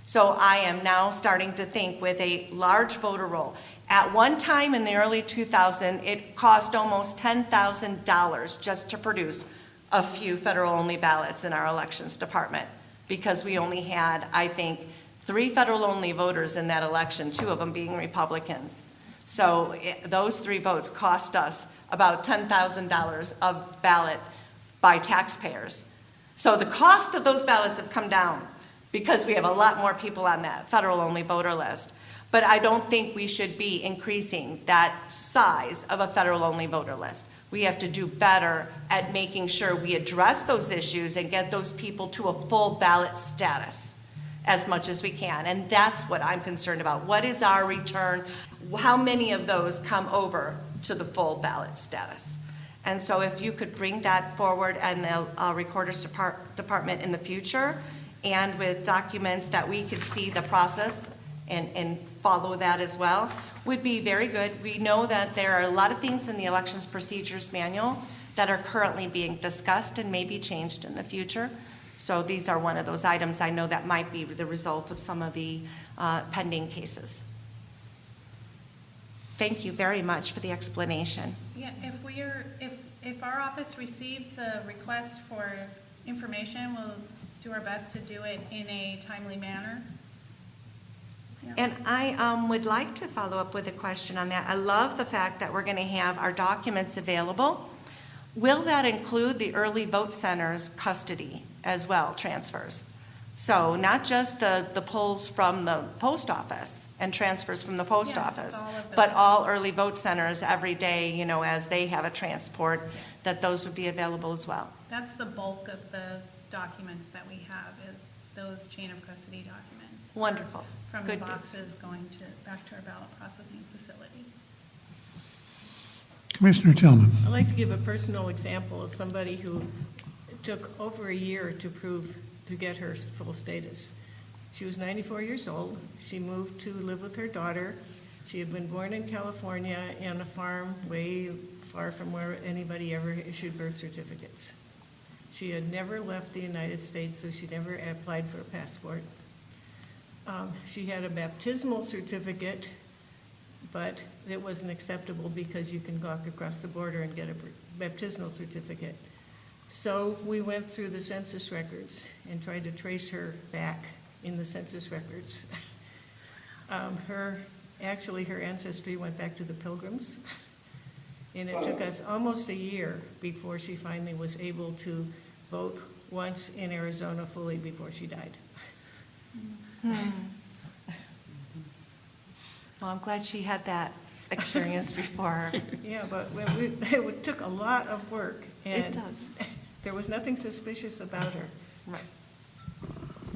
So I am now starting to think with a large voter roll. At one time in the early 2000s, it cost almost $10,000 just to produce a few federal-only ballots in our elections department, because we only had, I think, 3 federal-only voters in that election, 2 of them being Republicans. So those 3 votes cost us about $10,000 of ballot by taxpayers. So the cost of those ballots have come down because we have a lot more people on that federal-only voter list. But I don't think we should be increasing that size of a federal-only voter list. We have to do better at making sure we address those issues and get those people to a full ballot status as much as we can. And that's what I'm concerned about. What is our return? How many of those come over to the full ballot status? And so if you could bring that forward and the Recorder's Department in the future, and with documents that we could see the process and follow that as well, would be very good. We know that there are a lot of things in the Elections Procedures Manual that are currently being discussed and may be changed in the future. So these are one of those items I know that might be the result of some of the pending cases. Thank you very much for the explanation. Yeah, if our office receives a request for information, we'll do our best to do it in a timely manner. Yeah. And I would like to follow up with a question on that. I love the fact that we're going to have our documents available. Will that include the early vote center's custody as well, transfers? So not just the polls from the post office and transfers from the post Yes, office, all of those. but all early vote centers every day, as they have a transport, that those would be available as well. That's the bulk of the documents that we have, is those chain of custody documents. Wonderful. From the Good news. boxes going back to our ballot processing facility. Commissioner Tillman. I'd like to give a personal example of somebody who took over a year to get her full status. She was 94 years old. She moved to live with her daughter. She had been born in California on a farm way far from where anybody ever issued birth certificates. She had never left the United States, so she never applied for a passport. She had a baptismal certificate, but it wasn't acceptable because you can walk across the border and get a baptismal certificate. So we went through the census records and tried to trace her back in the census records. Her ancestry went back to the Pilgrims, and it took us almost a year before she finally was able to vote once in Arizona fully before she died. Well, I'm glad she had that experience before. Yeah, but it took a lot of work. And It does. There was nothing suspicious about her.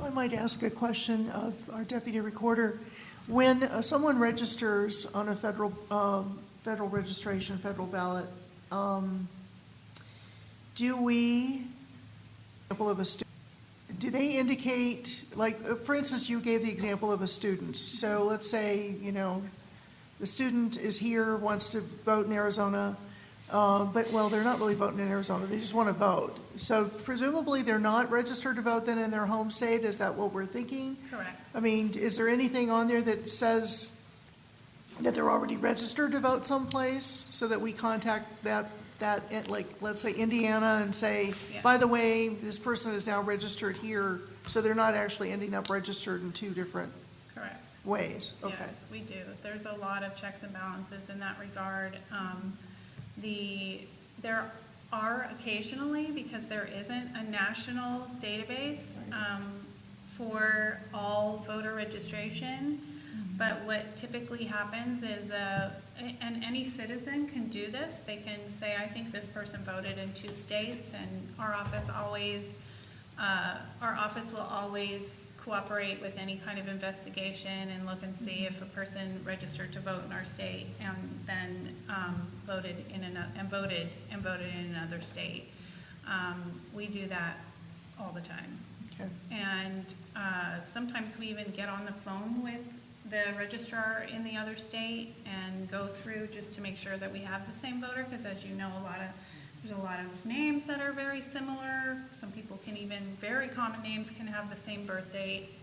I might ask a question of our deputy recorder. When someone registers on a federal registration, federal ballot, do they indicate, like, for instance, you gave the example of a student. So let's say, the student is here, wants to vote in Arizona, but, well, they're not really voting in Arizona, they just want to vote. So presumably they're not registered to vote then in their home state, is that what we're thinking? Correct. I mean, is there anything on there that says that they're already registered to vote someplace, so that we contact that, like, let's say Indiana, and say, Yeah. by the way, this person is now registered here, so they're not actually ending up registered in two different Correct. ways? Okay. Yes, we do. There's a lot of checks and balances in that regard. There are occasionally, because there isn't a national database for all voter registration, but what typically happens is, and any citizen can do this, they can say, I think this person voted in 2 states, and our office will always cooperate with any kind of investigation and look and see if a person registered to vote in our state and then voted in another state. We do that all the time. Okay. And sometimes we even get on the phone with the registrar in the other state and go through just to make sure that we have the same voter, because as you know, there's a lot of names that are very similar. Some people can even, very common names can have the same birth date.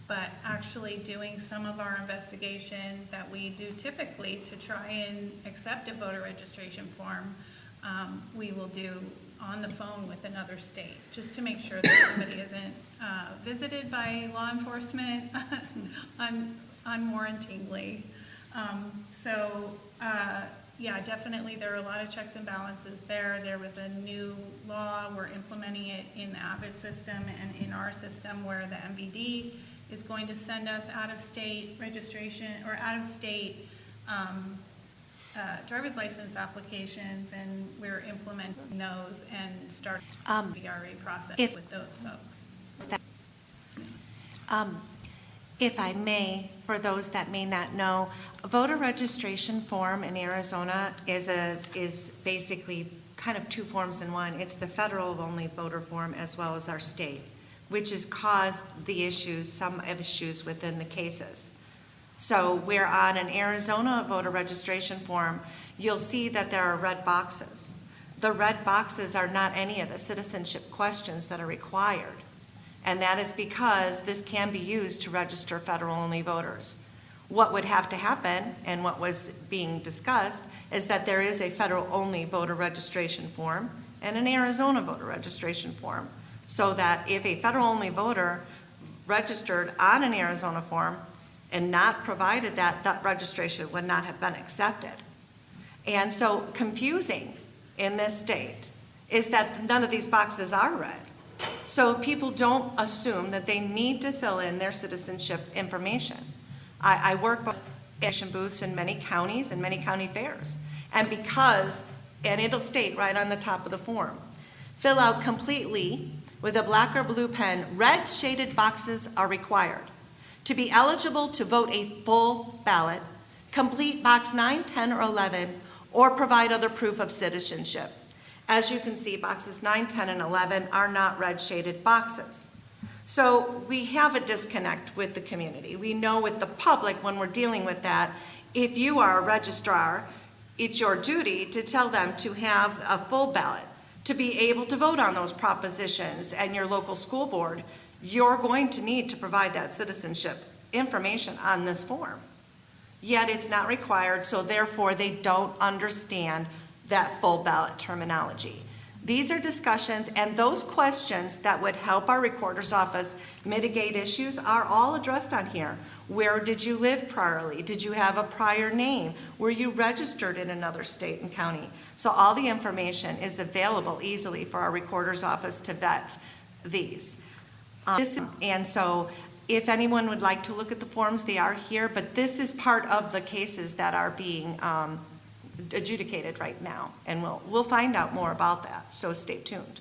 But actually doing some of our investigation that we do typically to try and accept a voter registration form, we will do on the phone with another state, just to make sure that somebody isn't visited by law enforcement unwarrantingly. Yeah, definitely there are a lot of checks and balances there. There was a new law, we're implementing it in the Avid system and in our system, where the MVD is going to send us out-of-state registration or out-of-state driver's license applications, and we're implementing those and start the VRA process with those folks. If I may, for those that may not know, a voter registration form in Arizona is basically kind of 2 forms in one. It's the federal only voter form as well as our state, which has caused some issues within the cases. So where on an Arizona voter registration form, you'll see that there are red boxes. The red boxes are not any of the citizenship questions that are required. And that is because this can be used to register federal-only voters. What would have to happen, and what was being discussed, is that there is a federal-only voter registration form and an Arizona voter registration form, so that if a federal-only voter registered on an Arizona form and not provided that registration would not have been accepted. And so confusing in this state is that none of these boxes are red. So people don't assume that they need to fill in their citizenship information. I work with registration booths in many counties and many county fairs. And it'll state right on the top of the form, fill out completely with a black or blue pen, red shaded boxes are required. To be eligible to vote a full ballot, complete box 9, 10, or 11, or provide other proof of citizenship. As you can see, boxes 9, 10, and 11 are not red shaded boxes. So we have a disconnect with the community. We know with the public, when we're dealing with that, if you are a registrar, it's your duty to tell them to have a full ballot, to be able to vote on those propositions, and your local school board, you're going to need to provide that citizenship information on this form. Yet it's not required, so therefore they don't understand that full ballot terminology. These are discussions, and those questions that would help our recorder's office mitigate issues are all addressed on here. Where did you live priorly? Did you have a prior name? Were you registered in another state and county? So all the information is available easily for our recorder's office to vet these. And so if anyone would like to look at the forms, they are here, but this is part of the cases that are being adjudicated right now, and we'll find out more about that, so stay tuned.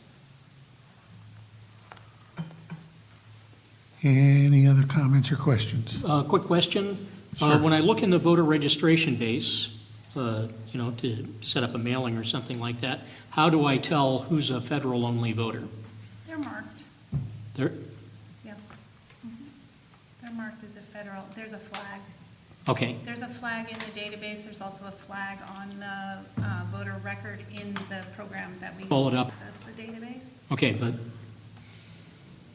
Any other comments or questions? Quick question. Sure. When I look in the voter registration base, to set up a mailing or something like that, how do I tell who's a federal-only voter? They're marked, There, yeah. They're marked as a federal, there's a flag. okay, There's a flag in the database, there's also a flag on the voter record in the program that we Pull it up. access the database. okay, but,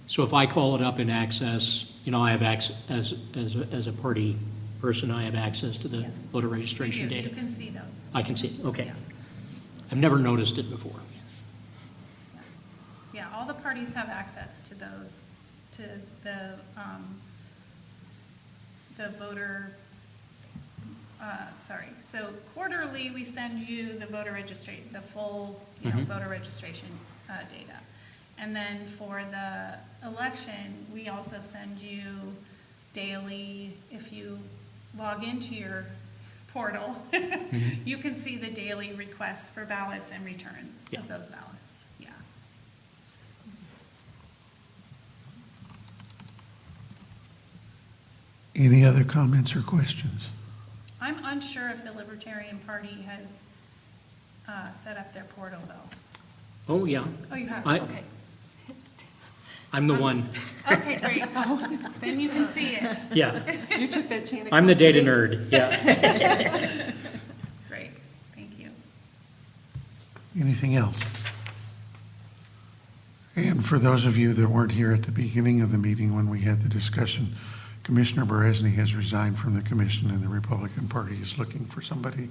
so if I call it up in access, I have access, as a party person, I have access to the Yes. voter registration You do. data? You can see those. I can see, okay. Yeah. I've never noticed it before. Yeah, all the parties have access to those, to the voter, so quarterly, we send you the voter registration, the full, voter registration data. And then for the election, we also send you daily, if you log into your portal, you can see the daily requests for ballots and returns Yeah. of those ballots, yeah. Any other comments or questions? I'm unsure if the Libertarian Party has set up their portal, though. Oh, yeah. Oh, you have, I- okay. I'm the one, Okay, great. Then you can see it. yeah. You took that chain I'm the across data day. nerd, yeah. Great, thank you. Anything else? And for those of you that weren't here at the beginning of the meeting when we had the discussion, Commissioner Beresny has resigned from the commission, and the Republican Party is looking for somebody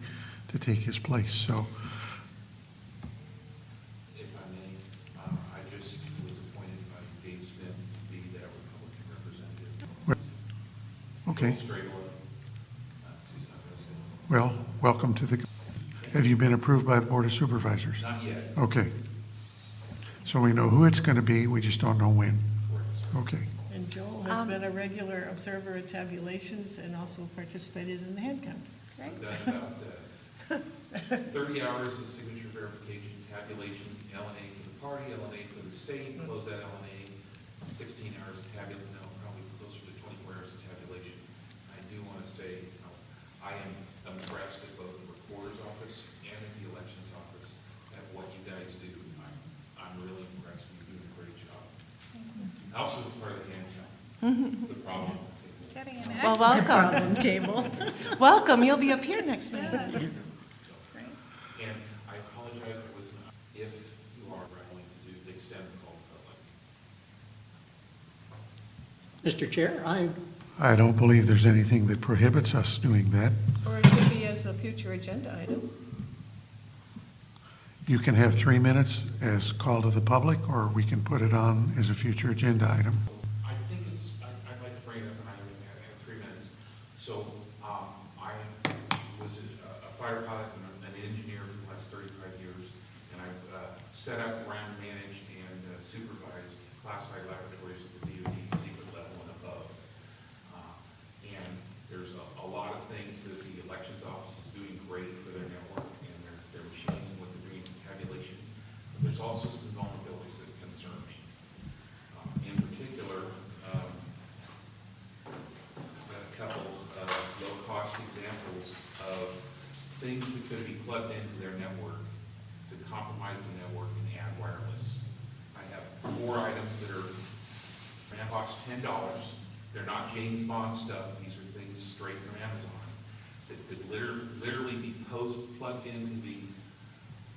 to take his place. So If I may, I just was appointed by Dave Smith to be that Republican representative. okay, Straight away, Tucson, Mexico. well, welcome to the, have you been approved by the Board of Supervisors? Not yet, Okay. So we know who it's going to be, we just don't know when. correct. Okay. And Joel has been a regular observer at tabulations and also participated in the head count. I've done about 30 hours of signature verification, tabulation, LNA for the party, LNA for the state, close that LNA, 16 hours of tabulation, no, probably closer to 24 hours of tabulation. I do want to say, I am impressed at both the recorder's office and at the elections office at what you guys do. I'm really impressed. You're doing a great job. I also was part of the hand count, the problem. Getting an Well, excellent welcome. Problem table. Welcome, you'll be up here next week. Great. And I apologize, I was not, if you are willing to do, extend the call to public. Mr. Chair, I don't believe there's anything that prohibits us doing that. Or it could be as a future agenda item. You can have 3 minutes as call to the public, or we can put it on as a future agenda item. I think it's, I'd like to bring it up, and I have 3 minutes. So, I was a fire pilot and an engineer for the last 35 years, and I've set up, ran, managed, and supervised classified laboratories at the DoD secret level and above. And there's a lot of things that the elections office is doing great for their network and their machines and what they're doing for tabulation. But there's also some vulnerabilities that concern me. In particular, a couple of low-cost examples of things that could be plugged into their network to compromise the network and add wireless. I have 4 items that are, they cost $10. They're not James Bond stuff. These are things straight from Amazon that could literally be plugged into the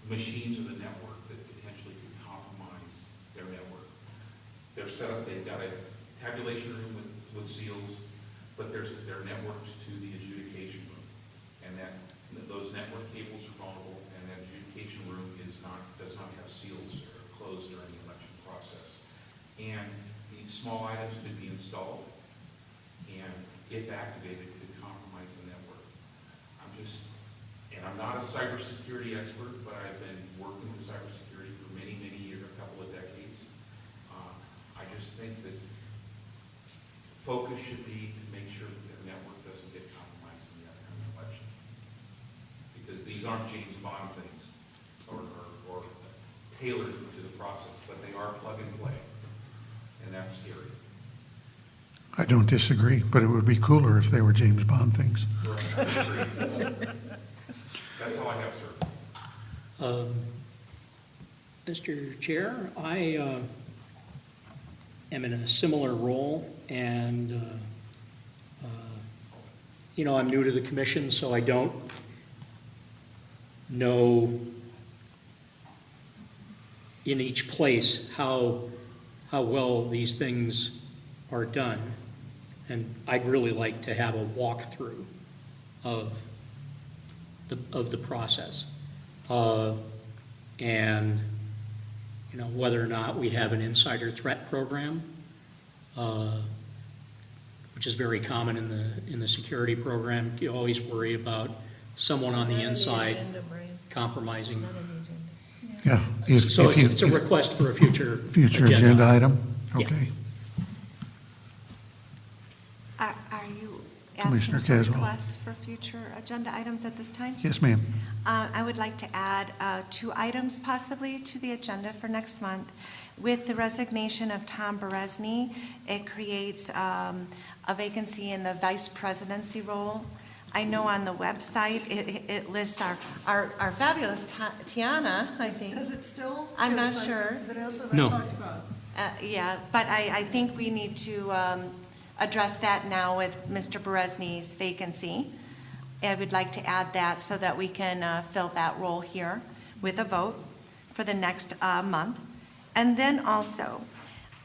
machines of the network that potentially could compromise their network. They're set up, they've got a tabulation room with seals, but they're networked to the adjudication room. And those network cables are vulnerable, and that adjudication room does not have seals closed during the election process. And these small items could be installed, and if activated, could compromise the network. I'm not a cybersecurity expert, but I've been working with cybersecurity for many, many years, a couple of decades. I just think that focus should be to make sure that their network doesn't get compromised in the upcoming election. Because these aren't James Bond things or tailored to the process, but they are plug and play, and that's scary. I don't disagree, but it would be cooler if they were James Bond things. That's all I have, sir. Mr. Chair, I am in a similar role, and, I'm new to the commission, so I don't know in each place how well these things are done. And I'd really like to have a walkthrough of the process. And, whether or not we have an insider threat program, which is very common in the security program. You always worry about someone on the inside compromising. Not on the agenda. Yeah. So if you- it's a request for a future agenda item? Yeah. Okay. Are you Commissioner asking for Caswell. requests for future agenda items at this time? Yes, ma'am. I would like to add 2 items possibly to the agenda for next month. With the resignation of Tom Berezny, it creates a vacancy in the vice presidency role. I know on the website, it lists our fabulous Tiana, I think. Does it still? I'm not Because, sure. Vanessa and No. I talked about. Yeah, but I think we need to address that now with Mr. Berezny's vacancy. I would like to add that so that we can fill that role here with a vote for the next month. And then also,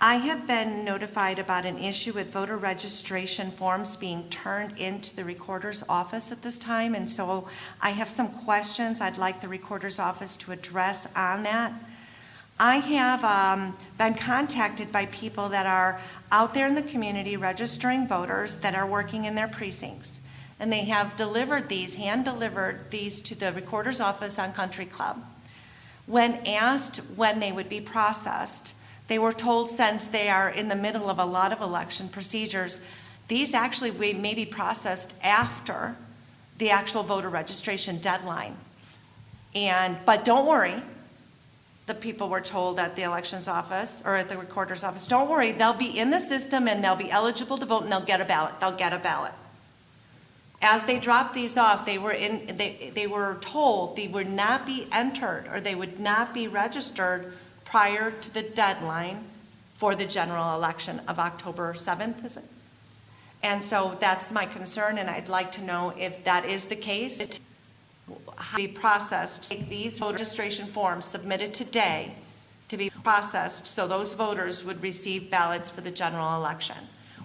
I have been notified about an issue with voter registration forms being turned into the recorder's office at this time, and so I have some questions I'd like the recorder's office to address on that. I have been contacted by people that are out there in the community registering voters that are working in their precincts. And they have hand-delivered these to the recorder's office on Country Club. When asked when they would be processed, they were told since they are in the middle of a lot of election procedures, these actually may be processed after the actual voter registration deadline. But don't worry, the people were told at the elections office or at the recorder's office, don't worry, they'll be in the system and they'll be eligible to vote and they'll get a ballot. They'll get a ballot. As they dropped these off, they were told they would not be entered or they would not be registered prior to the deadline for the general election of October 7th, is it? And so that's my concern, and I'd like to know if that is the case. How be processed, take these voter registration forms submitted today to be processed so those voters would receive ballots for the general election.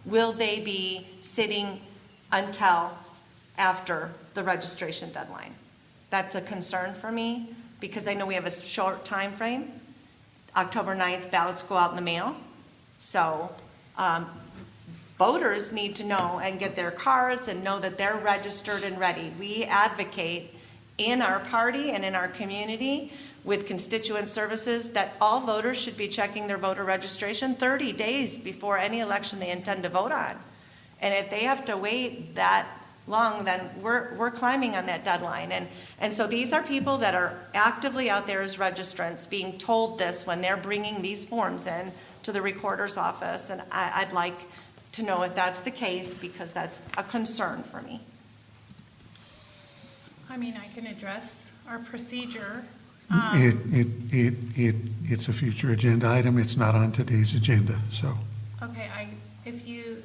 Will they be sitting until after the registration deadline? That's a concern for me because I know we have a short time frame. October 9th, ballots go out in the mail. So voters need to know and get their cards and know that they're registered and ready. We advocate in our party and in our community with constituent services that all voters should be checking their voter registration 30 days before any election they intend to vote on. And if they have to wait that long, then we're climbing on that deadline. And so these are people that are actively out there as registrants being told this when they're bringing these forms in to the recorder's office. And I'd like to know if that's the case because that's a concern for me. I mean, I can address our procedure. It's a future agenda item. It's not on today's agenda, so. Okay,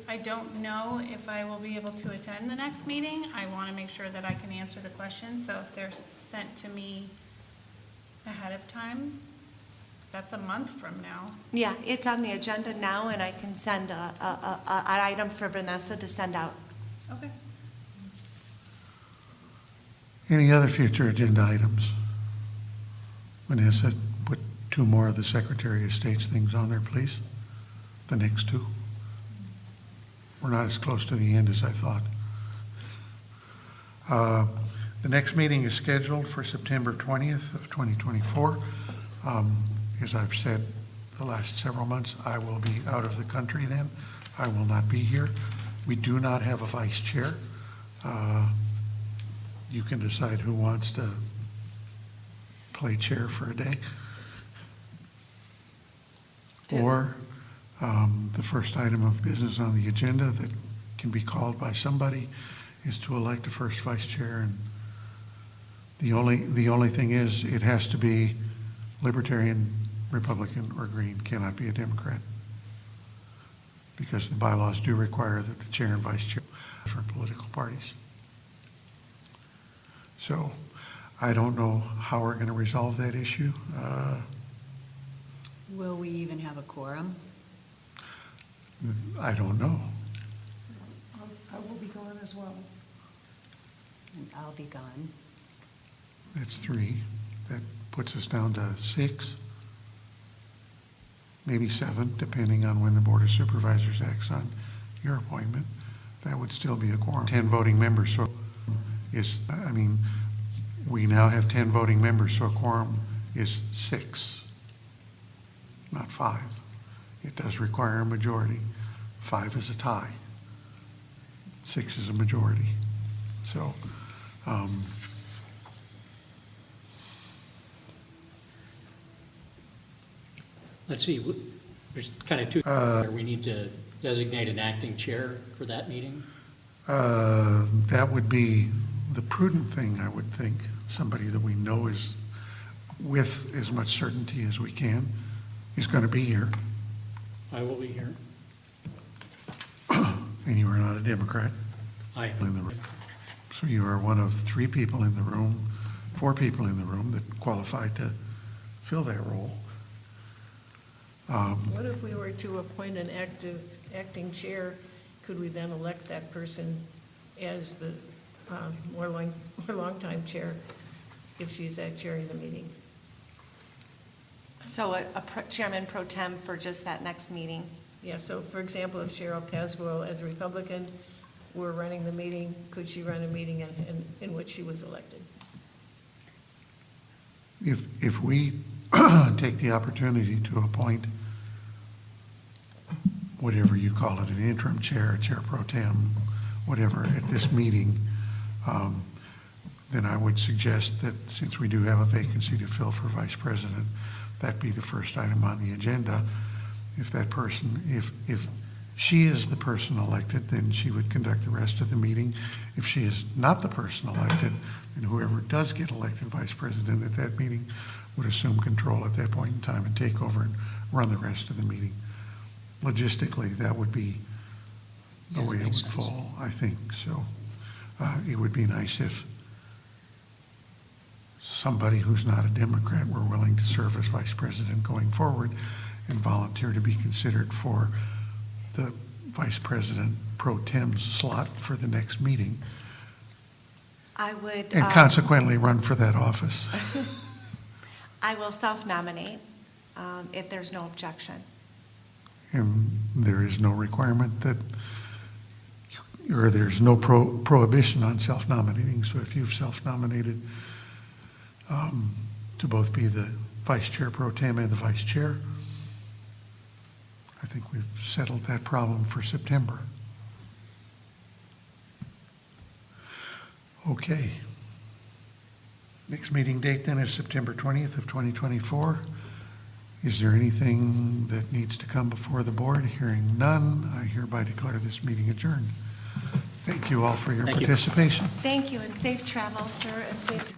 I don't know if I will be able to attend the next meeting. I want to make sure that I can answer the questions, so if they're sent to me ahead of time, that's a month from now. Yeah, it's on the agenda now and I can send an item for Vanessa to send out. Okay. Any other future agenda items? Vanessa, put 2 more of the Secretary of State's things on there, please. The next 2. We're not as close to the end as I thought. The next meeting is scheduled for September 20th of 2024. As I've said the last several months, I will be out of the country then. I will not be here. We do not have a vice chair. You can decide who wants to play chair for a day. Or the first item of business on the agenda that can be called by somebody is to elect a first vice chair. And the only thing is, it has to be Libertarian, Republican, or Green, cannot be a Democrat. Because the bylaws do require that the chair and vice chair are different political parties. So I don't know how we're going to resolve that issue. Will we even have a quorum? I don't know. I will be gone as well. And I'll be gone. That's 3. That puts us down to 6, maybe 7, depending on when the Board of Supervisors acts on your appointment. That would still be a quorum. 10 voting members, so we now have 10 voting members, so a quorum is 6, not 5. It does require a majority. 5 is a tie. 6 is a majority. So, Let's see, there's kind of two, we need to designate an acting chair for that meeting. that would be the prudent thing, I would think. Somebody that we know is, with as much certainty as we can, is going to be here. I will be here. And you are not a Democrat I in the room. So you are one of 3 people in the room, 4 people in the room that qualify to fill that role. What if we were to appoint an acting chair? Could we then elect that person as the more long-time chair if she's chairing the meeting? So a chairman pro tem for just that next meeting. Yeah, so for example, if Cheryl Caswell, as a Republican, were running the meeting, could she run a meeting in which she was elected? If we take the opportunity to appoint whatever you call it, an interim chair, a chair pro tem, whatever, at this meeting, then I would suggest that since we do have a vacancy to fill for vice president, that be the first item on the agenda. If that person, if she is the person elected, then she would conduct the rest of the meeting. If she is not the person elected, then whoever does get elected vice president at that meeting would assume control at that point in time and take over and run the rest of the meeting. Logistically, that would be the Yeah, way it makes would sense. fall, I think. So it would be nice if somebody who's not a Democrat were willing to serve as vice president going forward and volunteer to be considered for the vice president pro tem slot for the next meeting, I would. and consequently run for that office. I will self-nominate if there's no objection. And there is no requirement that, or there's no prohibition on self-nominating. So if you've self-nominated to both be the vice chair pro tem and the vice chair, I think we've settled that problem for September. Okay. Next meeting date then is September 20th of 2024. Is there anything that needs to come before the board? Hearing none, I hereby declare this meeting adjourned. Thank you all for your Thank you. participation. Thank you, and safe travels, sir, and safe.